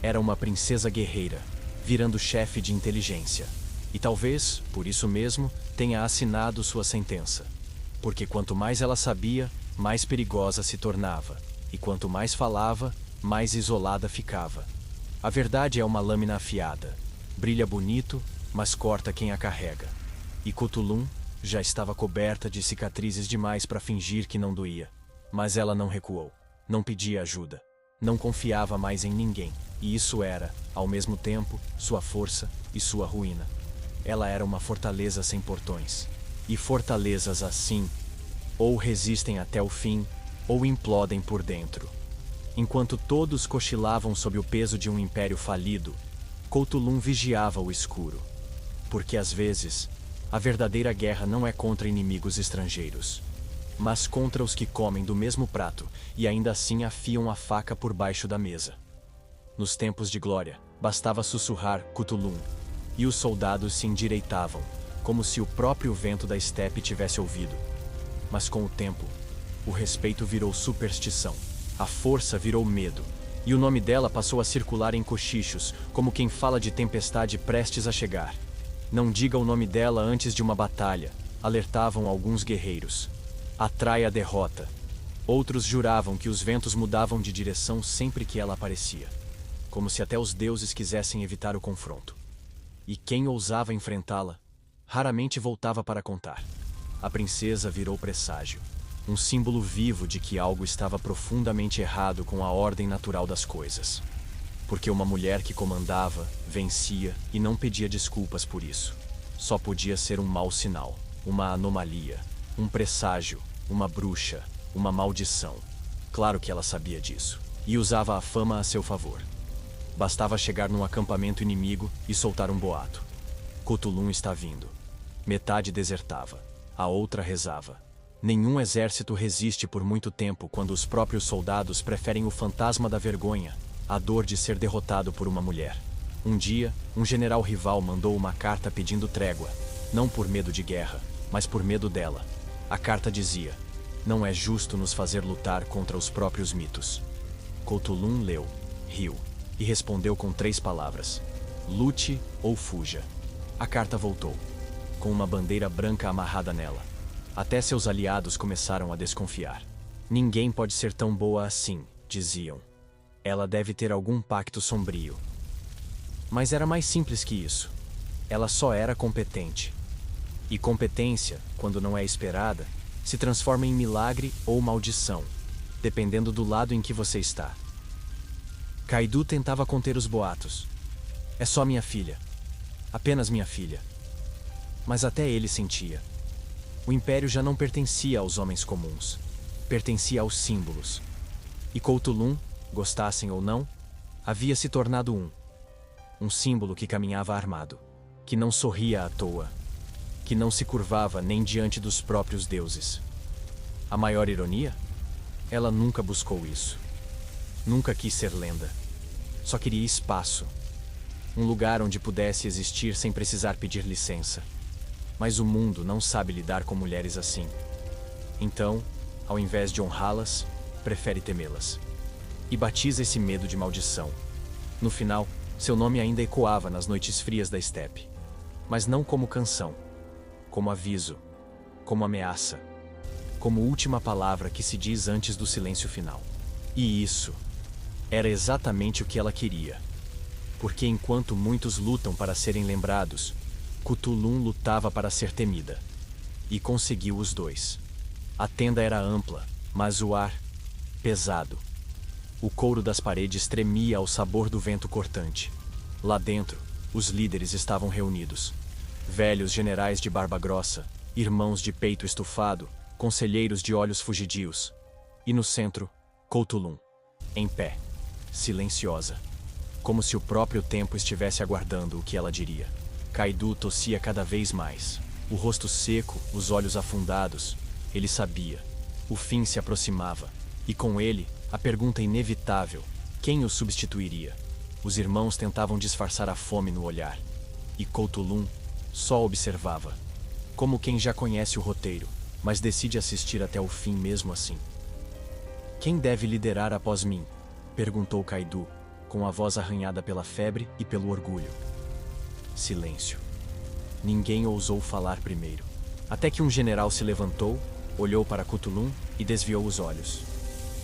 Era uma princesa guerreira, virando chefe de inteligência. E talvez, por isso mesmo, tenha assinado sua sentença. Porque quanto mais ela sabia, mais perigosa se tornava. E quanto mais falava, mais isolada ficava. A verdade é uma lâmina afiada. Brilha bonito, mas corta quem a carrega. E Cthulhu já estava coberta de cicatrizes demais para fingir que não doía. Mas ela não recuou. Não pedia ajuda. Não confiava mais em ninguém. E isso era, ao mesmo tempo, sua força e sua ruína. Ela era uma fortaleza sem portões. E fortalezas assim, ou resistem até o fim, ou implodem por dentro. Enquanto todos cochilavam sob o peso de um império falido, Cthulhu vigiava o escuro. Porque às vezes, a verdadeira guerra não é contra inimigos estrangeiros, mas contra os que comem do mesmo prato e ainda assim afiam a faca por baixo da mesa. Nos tempos de glória, bastava sussurrar Cthulhu, e os soldados se endireitavam, como se o próprio vento da estepe tivesse ouvido. Mas com o tempo, o respeito virou superstição, a força virou medo, e o nome dela passou a circular em cochichos, como quem fala de tempestade prestes a chegar. Não diga o nome dela antes de uma batalha, alertavam alguns guerreiros. Atrai a derrota. Outros juravam que os ventos mudavam de direção sempre que ela aparecia, como se até os deuses quisessem evitar o confronto. E quem ousava enfrentá-la, raramente voltava para contar. A princesa virou presságio, um símbolo vivo de que algo estava profundamente errado com a ordem natural das coisas. Porque uma mulher que comandava, vencia e não pedia desculpas por isso. Só podia ser um mau sinal, uma anomalia, um presságio, uma bruxa, uma maldição. Claro que ela sabia disso, e usava a fama a seu favor. Bastava chegar num acampamento inimigo e soltar um boato. Cthulhu está vindo. Metade desertava, a outra rezava. Nenhum exército resiste por muito tempo quando os próprios soldados preferem o fantasma da vergonha, a dor de ser derrotado por uma mulher. Um dia, um general rival mandou uma carta pedindo trégua, não por medo de guerra, mas por medo dela. A carta dizia: "Não é justo nos fazer lutar contra os próprios mitos." Cthulhu leu, riu e respondeu com 3 palavras: "Lute ou fuja." A carta voltou, com uma bandeira branca amarrada nela. Até seus aliados começaram a desconfiar. "Ninguém pode ser tão boa assim", diziam. "Ela deve ter algum pacto sombrio." Mas era mais simples que isso. Ela só era competente. E competência, quando não é esperada, se transforma em milagre ou maldição, dependendo do lado em que você está. Kaidu tentava conter os boatos. "É só minha filha. Apenas minha filha." Mas até ele sentia. O império já não pertencia aos homens comuns. Pertencia aos símbolos. E Cthulhu, gostassem ou não, havia se tornado um símbolo que caminhava armado, que não sorria à toa, que não se curvava nem diante dos próprios deuses. A maior ironia? Ela nunca buscou isso. Nunca quis ser lenda. Só queria espaço. Um lugar onde pudesse existir sem precisar pedir licença. Mas o mundo não sabe lidar com mulheres assim. Então, ao invés de honrá-las, prefere temê-las. E batiza esse medo de maldição. No final, seu nome ainda ecoava nas noites frias da estepe. Mas não como canção, como aviso, como ameaça, como última palavra que se diz antes do silêncio final. E isso era exatamente o que ela queria. Porque enquanto muitos lutam para serem lembrados, Cthulhu lutava para ser temida. E conseguiu os dois. A tenda era ampla, mas o ar, pesado. O couro das paredes tremia ao sabor do vento cortante. Lá dentro, os líderes estavam reunidos. Velhos generais de barba grossa, irmãos de peito estufado, conselheiros de olhos fugidios. E no centro, Cthulhu, em pé, silenciosa, como se o próprio tempo estivesse aguardando o que ela diria. Kaidu tossia cada vez mais, o rosto seco, os olhos afundados. Ele sabia. O fim se aproximava, e com ele, a pergunta inevitável: quem o substituiria? Os irmãos tentavam disfarçar a fome no olhar, e Cthulhu só observava, como quem já conhece o roteiro, mas decide assistir até o fim mesmo assim. Quem deve liderar após mim? Perguntou Kaido, com a voz arranhada pela febre e pelo orgulho. Silêncio. Ninguém ousou falar primeiro. Até que um general se levantou, olhou para Cthulhu e desviou os olhos.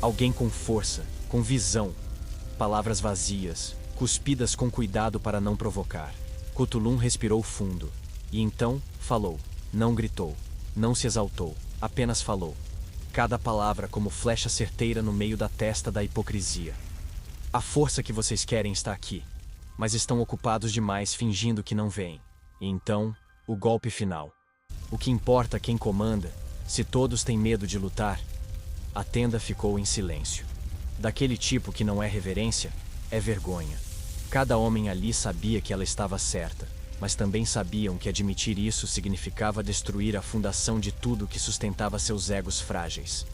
Alguém com força, com visão. Palavras vazias, cuspidas com cuidado para não provocar. Cthulhu respirou fundo. E então, falou. Não gritou. Não se exaltou. Apenas falou. Cada palavra como flecha certeira no meio da testa da hipocrisia. A força que vocês querem está aqui, mas estão ocupados demais fingindo que não veem. E então, o golpe final. O que importa quem comanda, se todos têm medo de lutar. A tenda ficou em silêncio. Daquele tipo que não é reverência, é vergonha. Cada homem ali sabia que ela estava certa, mas também sabiam que admitir isso significava destruir a fundação de tudo que sustentava seus egos frágeis.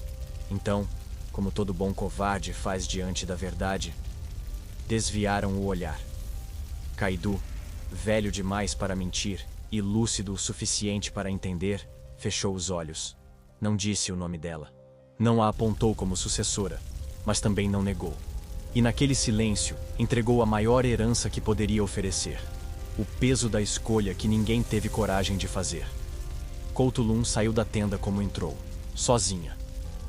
Então, como todo bom covarde faz diante da verdade, desviaram o olhar. Kaido, velho demais para mentir e lúcido o suficiente para entender, fechou os olhos. Não disse o nome dela. Não a apontou como sucessora, mas também não negou. E naquele silêncio, entregou a maior herança que poderia oferecer. O peso da escolha que ninguém teve coragem de fazer. Cthulhu saiu da tenda como entrou, sozinha,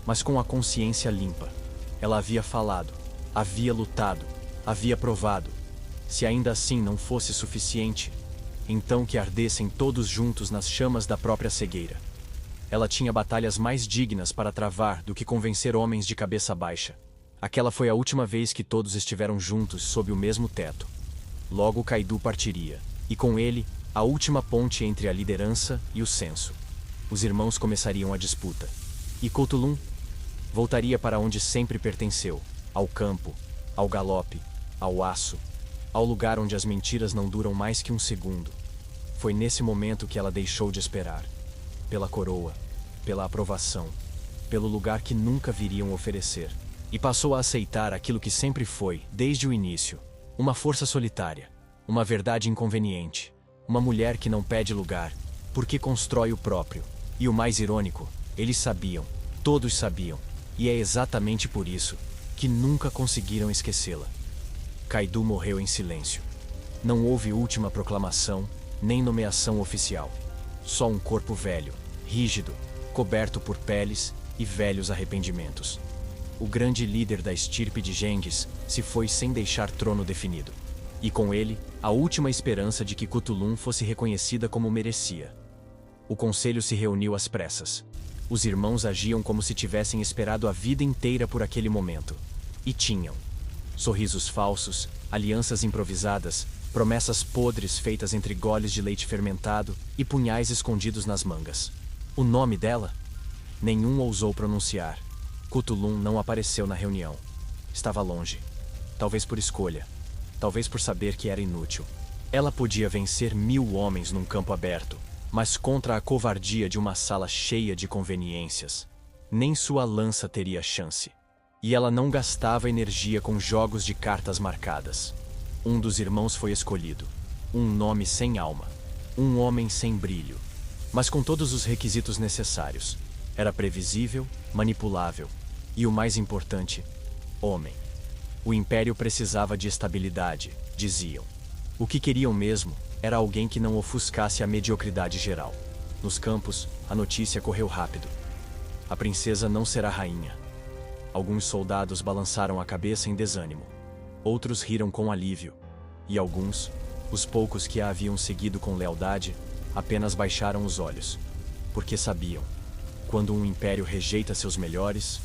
mas com a consciência limpa. Ela havia falado, havia lutado, havia provado. Se ainda assim não fosse suficiente, então que ardessem todos juntos nas chamas da própria cegueira. Ela tinha batalhas mais dignas para travar do que convencer homens de cabeça baixa. Aquela foi a última vez que todos estiveram juntos sob o mesmo teto. Logo Kaido partiria, e com ele, a última ponte entre a liderança e o senso. Os irmãos começariam a disputa. E Cthulhu voltaria para onde sempre pertenceu, ao campo, ao galope, ao aço, ao lugar onde as mentiras não duram mais que um segundo. Foi nesse momento que ela deixou de esperar. Pela coroa, pela aprovação, pelo lugar que nunca viriam oferecer. E passou a aceitar aquilo que sempre foi, desde o início. Uma força solitária, uma verdade inconveniente, uma mulher que não pede lugar, porque constrói o próprio. E o mais irônico, eles sabiam, todos sabiam, e é exatamente por isso que nunca conseguiram esquecê-la. Kaido morreu em silêncio. Não houve última proclamação, nem nomeação oficial. Só um corpo velho, rígido, coberto por peles e velhos arrependimentos. O grande líder da estirpe de Genghis se foi sem deixar trono definido. E com ele, a última esperança de que Cthulhu fosse reconhecida como merecia. O conselho se reuniu às pressas. Os irmãos agiam como se tivessem esperado a vida inteira por aquele momento. E tinham. Sorrisos falsos, alianças improvisadas, promessas podres feitas entre goles de leite fermentado e punhais escondidos nas mangas. O nome dela? Nenhum ousou pronunciar. Cthulhu não apareceu na reunião. Estava longe. Talvez por escolha. Talvez por saber que era inútil. Ela podia vencer 1000 homens num campo aberto, mas contra a covardia de uma sala cheia de conveniências, nem sua lança teria chance. E ela não gastava energia com jogos de cartas marcadas. Um dos irmãos foi escolhido. Um nome sem alma. Um homem sem brilho. Mas com todos os requisitos necessários. Era previsível, manipulável. E o mais importante, homem. O império precisava de estabilidade, diziam. O que queriam mesmo era alguém que não ofuscasse a mediocridade geral. Nos campos, a notícia correu rápido. A princesa não será rainha. Alguns soldados balançaram a cabeça em desânimo. Outros riram com alívio. E alguns, os poucos que a haviam seguido com lealdade, apenas baixaram os olhos. Porque sabiam, quando um império rejeita seus melhores,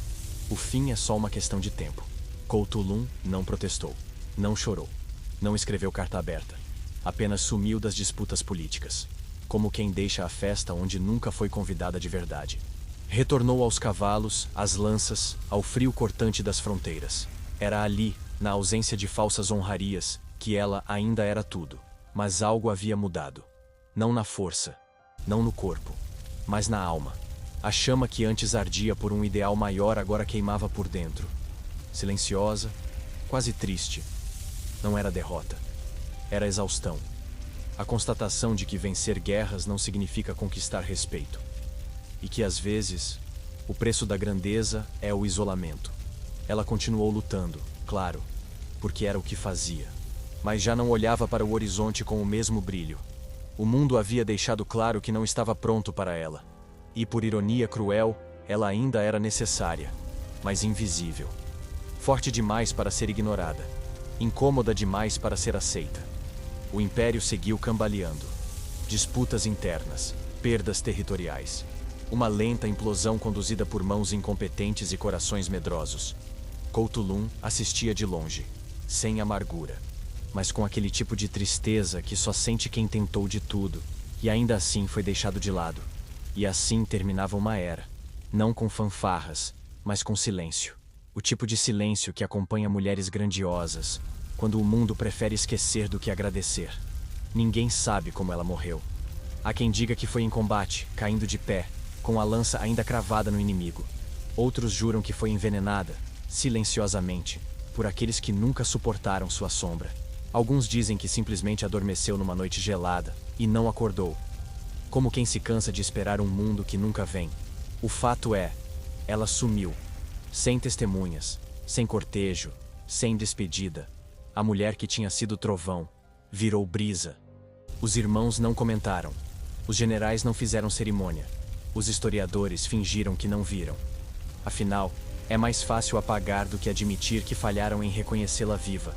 o fim é só uma questão de tempo. Cthulhu não protestou, não chorou, não escreveu carta aberta. Apenas sumiu das disputas políticas, como quem deixa a festa onde nunca foi convidada de verdade. Retornou aos cavalos, às lanças, ao frio cortante das fronteiras. Era ali, na ausência de falsas honrarias, que ela ainda era tudo. Mas algo havia mudado. Não na força, não no corpo, mas na alma. A chama que antes ardia por um ideal maior agora queimava por dentro. Silenciosa, quase triste. Não era derrota. Era exaustão. A constatação de que vencer guerras não significa conquistar respeito. e que às vezes o preço da grandeza é o isolamento. Ela continuou lutando, claro, porque era o que fazia, mas já não olhava para o horizonte com o mesmo brilho. O mundo havia deixado claro que não estava pronto para ela, e por ironia cruel, ela ainda era necessária, mas invisível. Forte demais para ser ignorada, incômoda demais para ser aceita. O Império seguiu cambaleando. Disputas internas, perdas territoriais. Uma lenta implosão conduzida por mãos incompetentes e corações medrosos. Couto-Lum assistia de longe, sem amargura, mas com aquele tipo de tristeza que só sente quem tentou de tudo, e ainda assim foi deixado de lado. E assim terminava uma era, não com fanfarras, mas com silêncio. O tipo de silêncio que acompanha mulheres grandiosas, quando o mundo prefere esquecer do que agradecer. Ninguém sabe como ela morreu. Há quem diga que foi em combate, caindo de pé, com a lança ainda cravada no inimigo. Outros juram que foi envenenada, silenciosamente, por aqueles que nunca suportaram sua sombra. Alguns dizem que simplesmente adormeceu numa noite gelada e não acordou. Como quem se cansa de esperar um mundo que nunca vem. O fato é, ela sumiu. Sem testemunhas, sem cortejo, sem despedida. A mulher que tinha sido trovão virou brisa. Os irmãos não comentaram. Os generais não fizeram cerimônia. Os historiadores fingiram que não viram. Afinal, é mais fácil apagar do que admitir que falharam em reconhecê-la viva.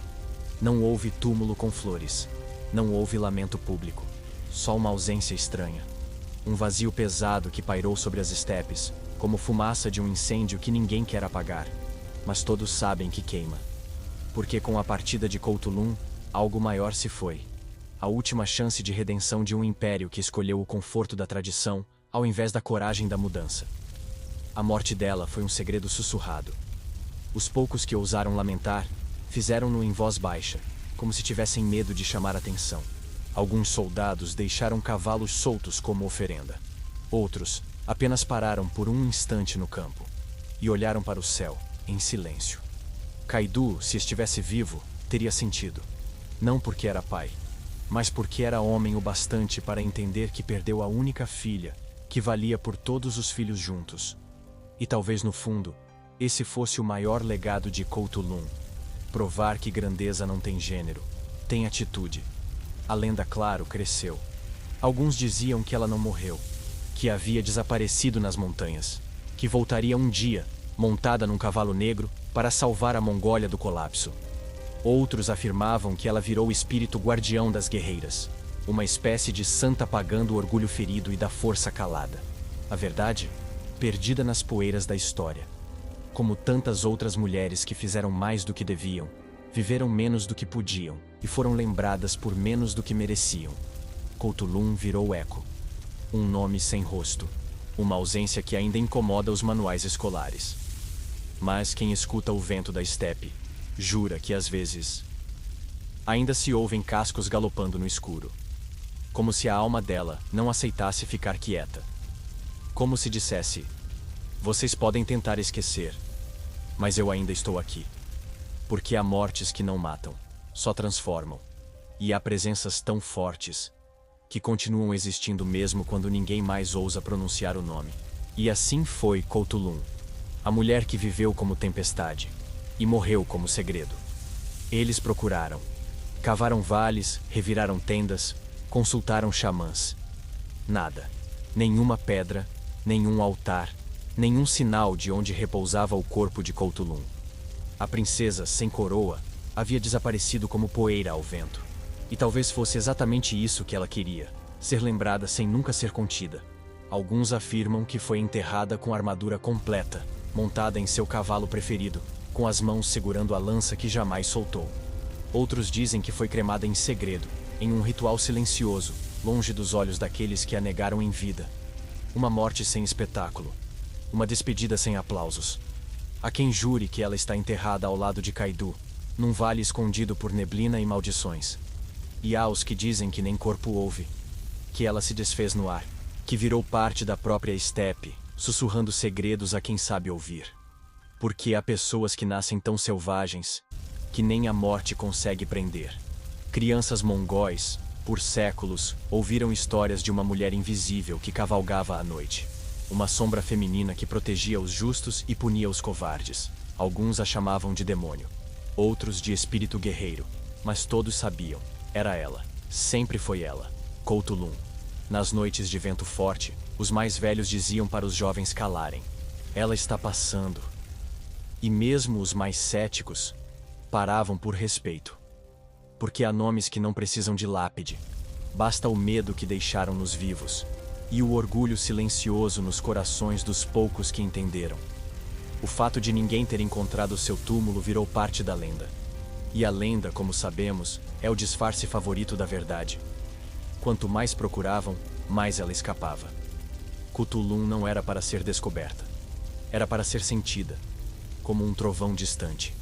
Não houve túmulo com flores. Não houve lamento público. Só uma ausência estranha. Um vazio pesado que pairou sobre as estepes, como fumaça de um incêndio que ninguém quer apagar. Mas todos sabem que queima. Porque com a partida de Couto-Lum, algo maior se foi. A última chance de redenção de um império que escolheu o conforto da tradição, ao invés da coragem da mudança. A morte dela foi um segredo sussurrado. Os poucos que ousaram lamentar, fizeram-no em voz baixa, como se tivessem medo de chamar atenção. Alguns soldados deixaram cavalos soltos como oferenda. Outros apenas pararam por um instante no campo e olharam para o céu, em silêncio. Kaidu, se estivesse vivo, teria sentido. Não porque era pai, mas porque era homem o bastante para entender que perdeu a única filha, que valia por todos os filhos juntos. E talvez no fundo, esse fosse o maior legado de Couto-Lum. Provar que grandeza não tem gênero, tem atitude. A lenda, claro, cresceu. Alguns diziam que ela não morreu, que havia desaparecido nas montanhas, que voltaria um dia, montada num cavalo negro, para salvar a Mongólia do colapso. Outros afirmavam que ela virou o espírito guardião das guerreiras, uma espécie de santa apagando o orgulho ferido e da força calada. A verdade? Perdida nas poeiras da história. Como tantas outras mulheres que fizeram mais do que deviam, viveram menos do que podiam e foram lembradas por menos do que mereciam. Couto-Lum virou eco. Um nome sem rosto. Uma ausência que ainda incomoda os manuais escolares. Mas quem escuta o vento da estepe, jura que às vezes ainda se ouvem cascos galopando no escuro. Como se a alma dela não aceitasse ficar quieta. Como se dissesse: vocês podem tentar esquecer, mas eu ainda estou aqui. Porque há mortes que não matam, só transformam. E há presenças tão fortes, que continuam existindo mesmo quando ninguém mais ousa pronunciar o nome. E assim foi Couto-Lum, a mulher que viveu como tempestade, e morreu como segredo. Eles procuraram. Cavaram vales, reviraram tendas, consultaram xamãs. Nada. Nenhuma pedra, nenhum altar, nenhum sinal de onde repousava o corpo de Couto-Lum. A princesa, sem coroa, havia desaparecido como poeira ao vento. E talvez fosse exatamente isso que ela queria, ser lembrada sem nunca ser contida. Alguns afirmam que foi enterrada com a armadura completa, montada em seu cavalo preferido, com as mãos segurando a lança que jamais soltou. Outros dizem que foi cremada em segredo, em um ritual silencioso, longe dos olhos daqueles que a negaram em vida. Uma morte sem espetáculo. Uma despedida sem aplausos. Há quem jure que ela está enterrada ao lado de Kaidu, num vale escondido por neblina e maldições. E há os que dizem que nem corpo houve, que ela se desfez no ar, que virou parte da própria estepe, sussurrando segredos a quem sabe ouvir. Porque há pessoas que nascem tão selvagens, que nem a morte consegue prender. Crianças mongóis, por séculos, ouviram histórias de uma mulher invisível que cavalgava à noite. uma sombra feminina que protegia os justos e punia os covardes. Alguns a chamavam de demônio, outros de espírito guerreiro, mas todos sabiam, era ela, sempre foi ela, Couto-Lum. Nas noites de vento forte, os mais velhos diziam para os jovens calarem: ela está passando. E mesmo os mais céticos paravam por respeito. Porque há nomes que não precisam de lápide. Basta o medo que deixaram nos vivos e o orgulho silencioso nos corações dos poucos que entenderam. O fato de ninguém ter encontrado seu túmulo virou parte da lenda. E a lenda, como sabemos, é o disfarce favorito da verdade. Quanto mais procuravam, mais ela escapava. Couto-Lum não era para ser descoberta. Era para ser sentida, como um trovão distante,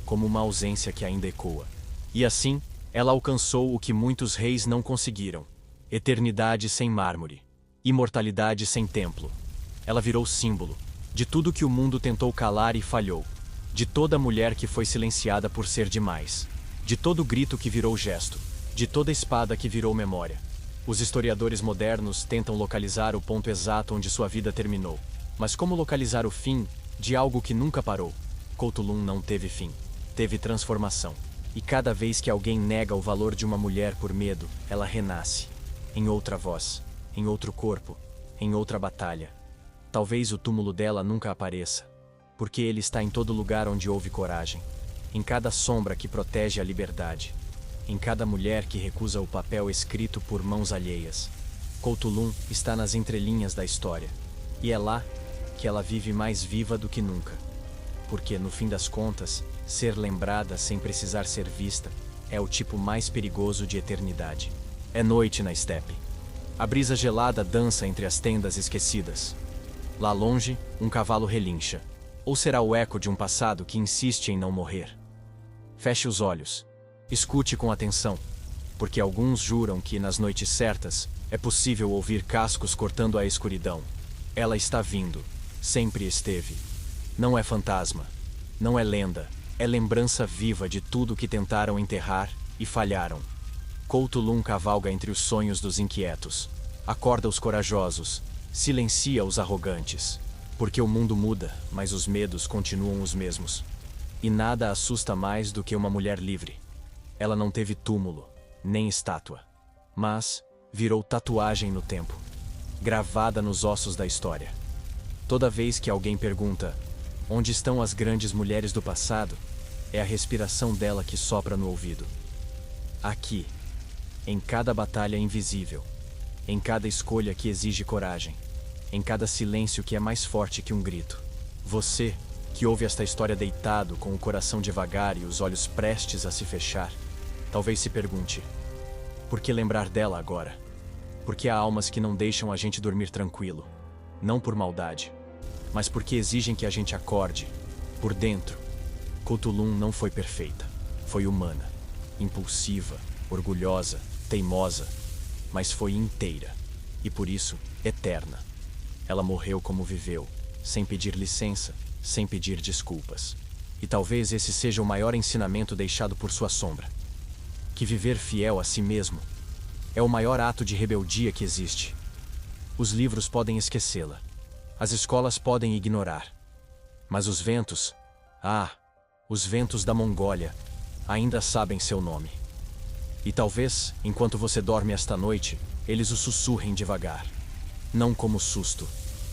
como uma ausência que ainda ecoa. E assim, ela alcançou o que muitos reis não conseguiram: eternidade sem mármore, imortalidade sem templo. Ela virou símbolo de tudo que o mundo tentou calar e falhou, de toda mulher que foi silenciada por ser demais, de todo grito que virou gesto, de toda espada que virou memória. Os historiadores modernos tentam localizar o ponto exato onde sua vida terminou, mas como localizar o fim de algo que nunca parou? Couto-Lum não teve fim, teve transformação. E cada vez que alguém nega o valor de uma mulher por medo, ela renasce, em outra voz, em outro corpo, em outra batalha. Talvez o túmulo dela nunca apareça, porque ele está em todo lugar onde houve coragem, em cada sombra que protege a liberdade, em cada mulher que recusa o papel escrito por mãos alheias. Couto-Lum está nas entrelinhas da história, e é lá que ela vive mais viva do que nunca. Porque, no fim das contas, ser lembrada sem precisar ser vista é o tipo mais perigoso de eternidade. É noite na estepe. A brisa gelada dança entre as tendas esquecidas. Lá longe, um cavalo relincha. Ou será o eco de um passado que insiste em não morrer? Feche os olhos. Escute com atenção, porque alguns juram que, nas noites certas, é possível ouvir cascos cortando a escuridão. Ela está vindo. Sempre esteve. Não é fantasma. Não é lenda. É lembrança viva de tudo que tentaram enterrar e falharam. Couto-Lum cavalga entre os sonhos dos inquietos. Acorda os corajosos. Silencia os arrogantes. Porque o mundo muda, mas os medos continuam os mesmos. E nada assusta mais do que uma mulher livre. Ela não teve túmulo, nem estátua. Mas virou tatuagem no tempo. Gravada nos ossos da história. Toda vez que alguém pergunta: onde estão as grandes mulheres do passado? É a respiração dela que sopra no ouvido. Aqui, em cada batalha invisível, em cada escolha que exige coragem, em cada silêncio que é mais forte que um grito. Você, que ouve esta história deitado, com o coração devagar e os olhos prestes a se fechar, talvez se pergunte: por que lembrar dela agora? Porque há almas que não deixam a gente dormir tranquilo, não por maldade, mas porque exigem que a gente acorde, por dentro. Couto-Lum não foi perfeita, foi humana, impulsiva, orgulhosa, teimosa, mas foi inteira, e por isso, eterna. Ela morreu como viveu, sem pedir licença, sem pedir desculpas. E talvez esse seja o maior ensinamento deixado por sua sombra: que viver fiel a si mesmo é o maior ato de rebeldia que existe. Os livros podem esquecê-la, as escolas podem ignorar, mas os ventos, os ventos da Mongólia, ainda sabem seu nome. E talvez, enquanto você dorme esta noite, eles o sussurrem devagar. Não como susto,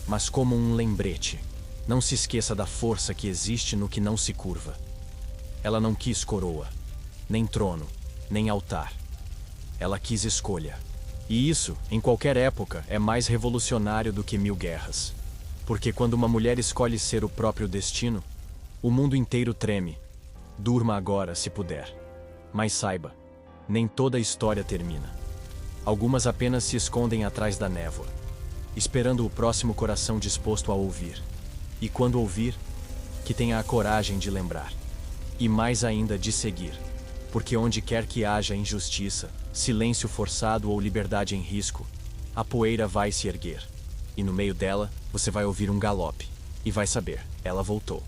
mas como um lembrete. Não se esqueça da força que existe no que não se curva. Ela não quis coroa, nem trono, nem altar. Ela quis escolha. E isso, em qualquer época, é mais revolucionário do que 1000 guerras. Porque quando uma mulher escolhe ser o próprio destino, o mundo inteiro treme. Durma agora, se puder. Mas saiba, nem toda a história termina. Algumas apenas se escondem atrás da névoa, esperando o próximo coração disposto a ouvir. E quando ouvir, que tenha a coragem de lembrar. E mais ainda de seguir. Porque onde quer que haja injustiça, silêncio forçado ou liberdade em risco, a poeira vai se erguer. E no meio dela, você vai ouvir um galope. E vai saber, ela voltou.